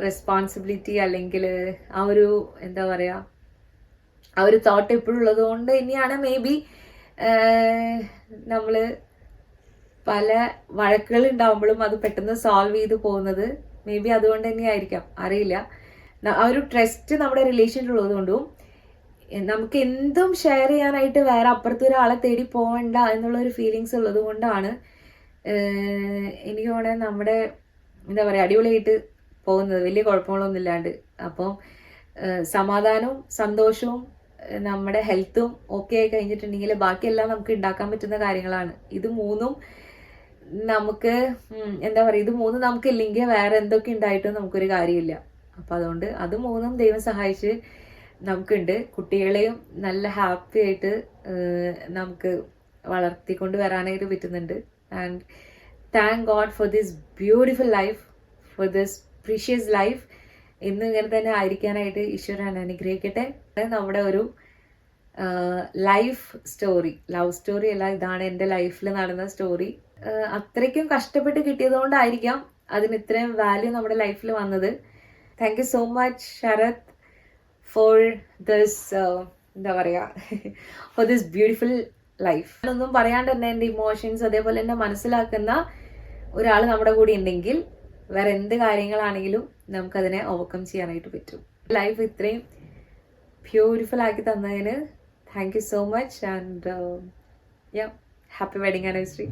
റെസ്പോൺസിബിലിറ്റി, അല്ലെങ്കിൽ ആ ഒരു എന്താ പറയുക, ആ ഒരു തോട്ട് എപ്പോഴും ഉള്ളത് കൊണ്ട് തന്നെയാണ് മേ ബി നമ്മൾ പല വഴക്കുകൾ ഉണ്ടാവുമ്പോഴും അത് പെട്ടെന്ന് സോൾവ് ചെയ്ത് പോകുന്നത്. മേ ബി അതുകൊണ്ട് തന്നെയായിരിക്കാം, അറിയില്ല. ആ ഒരു ട്രസ്റ്റ് നമ്മുടെ റിലേഷനിൽ ഉള്ളത് കൊണ്ടും നമുക്ക് എന്തും ഷെയർ ചെയ്യാനായിട്ട് വേറെ അപ്പുറത്ത് ഒരാളെ തേടി പോകണ്ട എന്നുള്ളൊരു ഫീലിങ്സ് ഉള്ളത് കൊണ്ടാണ് എനിക്ക് തോന്നുന്നത് നമ്മുടെ എന്താ പറയുക അടിപൊളിയായിട്ട് പോകുന്നത്, വലിയ കുഴപ്പങ്ങളൊന്നും ഇല്ലാണ്ട്. അപ്പം സമാധാനവും സന്തോഷവും നമ്മുടെ ഹെൽത്തും ഓക്കെ ആയി കഴിഞ്ഞിട്ടുണ്ടെങ്കിൽ ബാക്കിയെല്ലാം നമുക്ക് ഉണ്ടാക്കാൻ പറ്റുന്ന കാര്യങ്ങളാണ്. ഇത് മൂന്നും നമുക്ക് എന്താ പറയുക, ഇത് മൂന്നും നമുക്ക് ഇല്ലെങ്കിൽ വേറെ എന്തൊക്കെ ഉണ്ടായിട്ടും നമുക്കൊരു കാര്യമില്ല. അപ്പം അതുകൊണ്ട് അത് മൂന്നും ദൈവം സഹായിച്ച് നമുക്കുണ്ട്. കുട്ടികളെയും നല്ല ഹാപ്പി ആയിട്ട് നമുക്ക് വളർത്തിക്കൊണ്ട് വരാനായിട്ട് പറ്റുന്നുണ്ട്. And thank God for this beautiful life, for this precious life. ഇന്നും ഇങ്ങനെ തന്നെ ആയിരിക്കാനായിട്ട് ഈശ്വരൻ അനുഗ്രഹിക്കട്ടെ. നമ്മുടെ ഒരു ലൈഫ് സ്റ്റോറി, ലവ് സ്റ്റോറി അല്ല, ഇതാണ് എൻ്റെ ലൈഫിൽ നടന്ന സ്റ്റോറി. അത്രയ്ക്കും കഷ്ടപ്പെട്ട് കിട്ടിയതുകൊണ്ടായിരിക്കാം അതിന് ഇത്രയും വാല്യൂ നമ്മുടെ ലൈഫിൽ വന്നത്. Thank you so much Sarath for this എന്താ പറയുക, ഫോർ ദിസ് ബ്യൂട്ടിഫുൾ ലൈഫ്. ഒന്നും പറയാണ്ട് തന്നെ എൻ്റെ ഇമോഷൻസ് അതേപോലെ തന്നെ മനസ്സിലാക്കുന്ന ഒരാൾ നമ്മുടെ കൂടെ ഉണ്ടെങ്കിൽ വേറെ എന്ത് കാര്യങ്ങളാണെങ്കിലും നമുക്കതിനെ ഓവർകം ചെയ്യാനായിട്ട് പറ്റും. ലൈഫ് ഇത്രയും ബ്യൂട്ടിഫുൾ ആക്കി തന്നതിന് thank you so much. And happy wedding anniversary.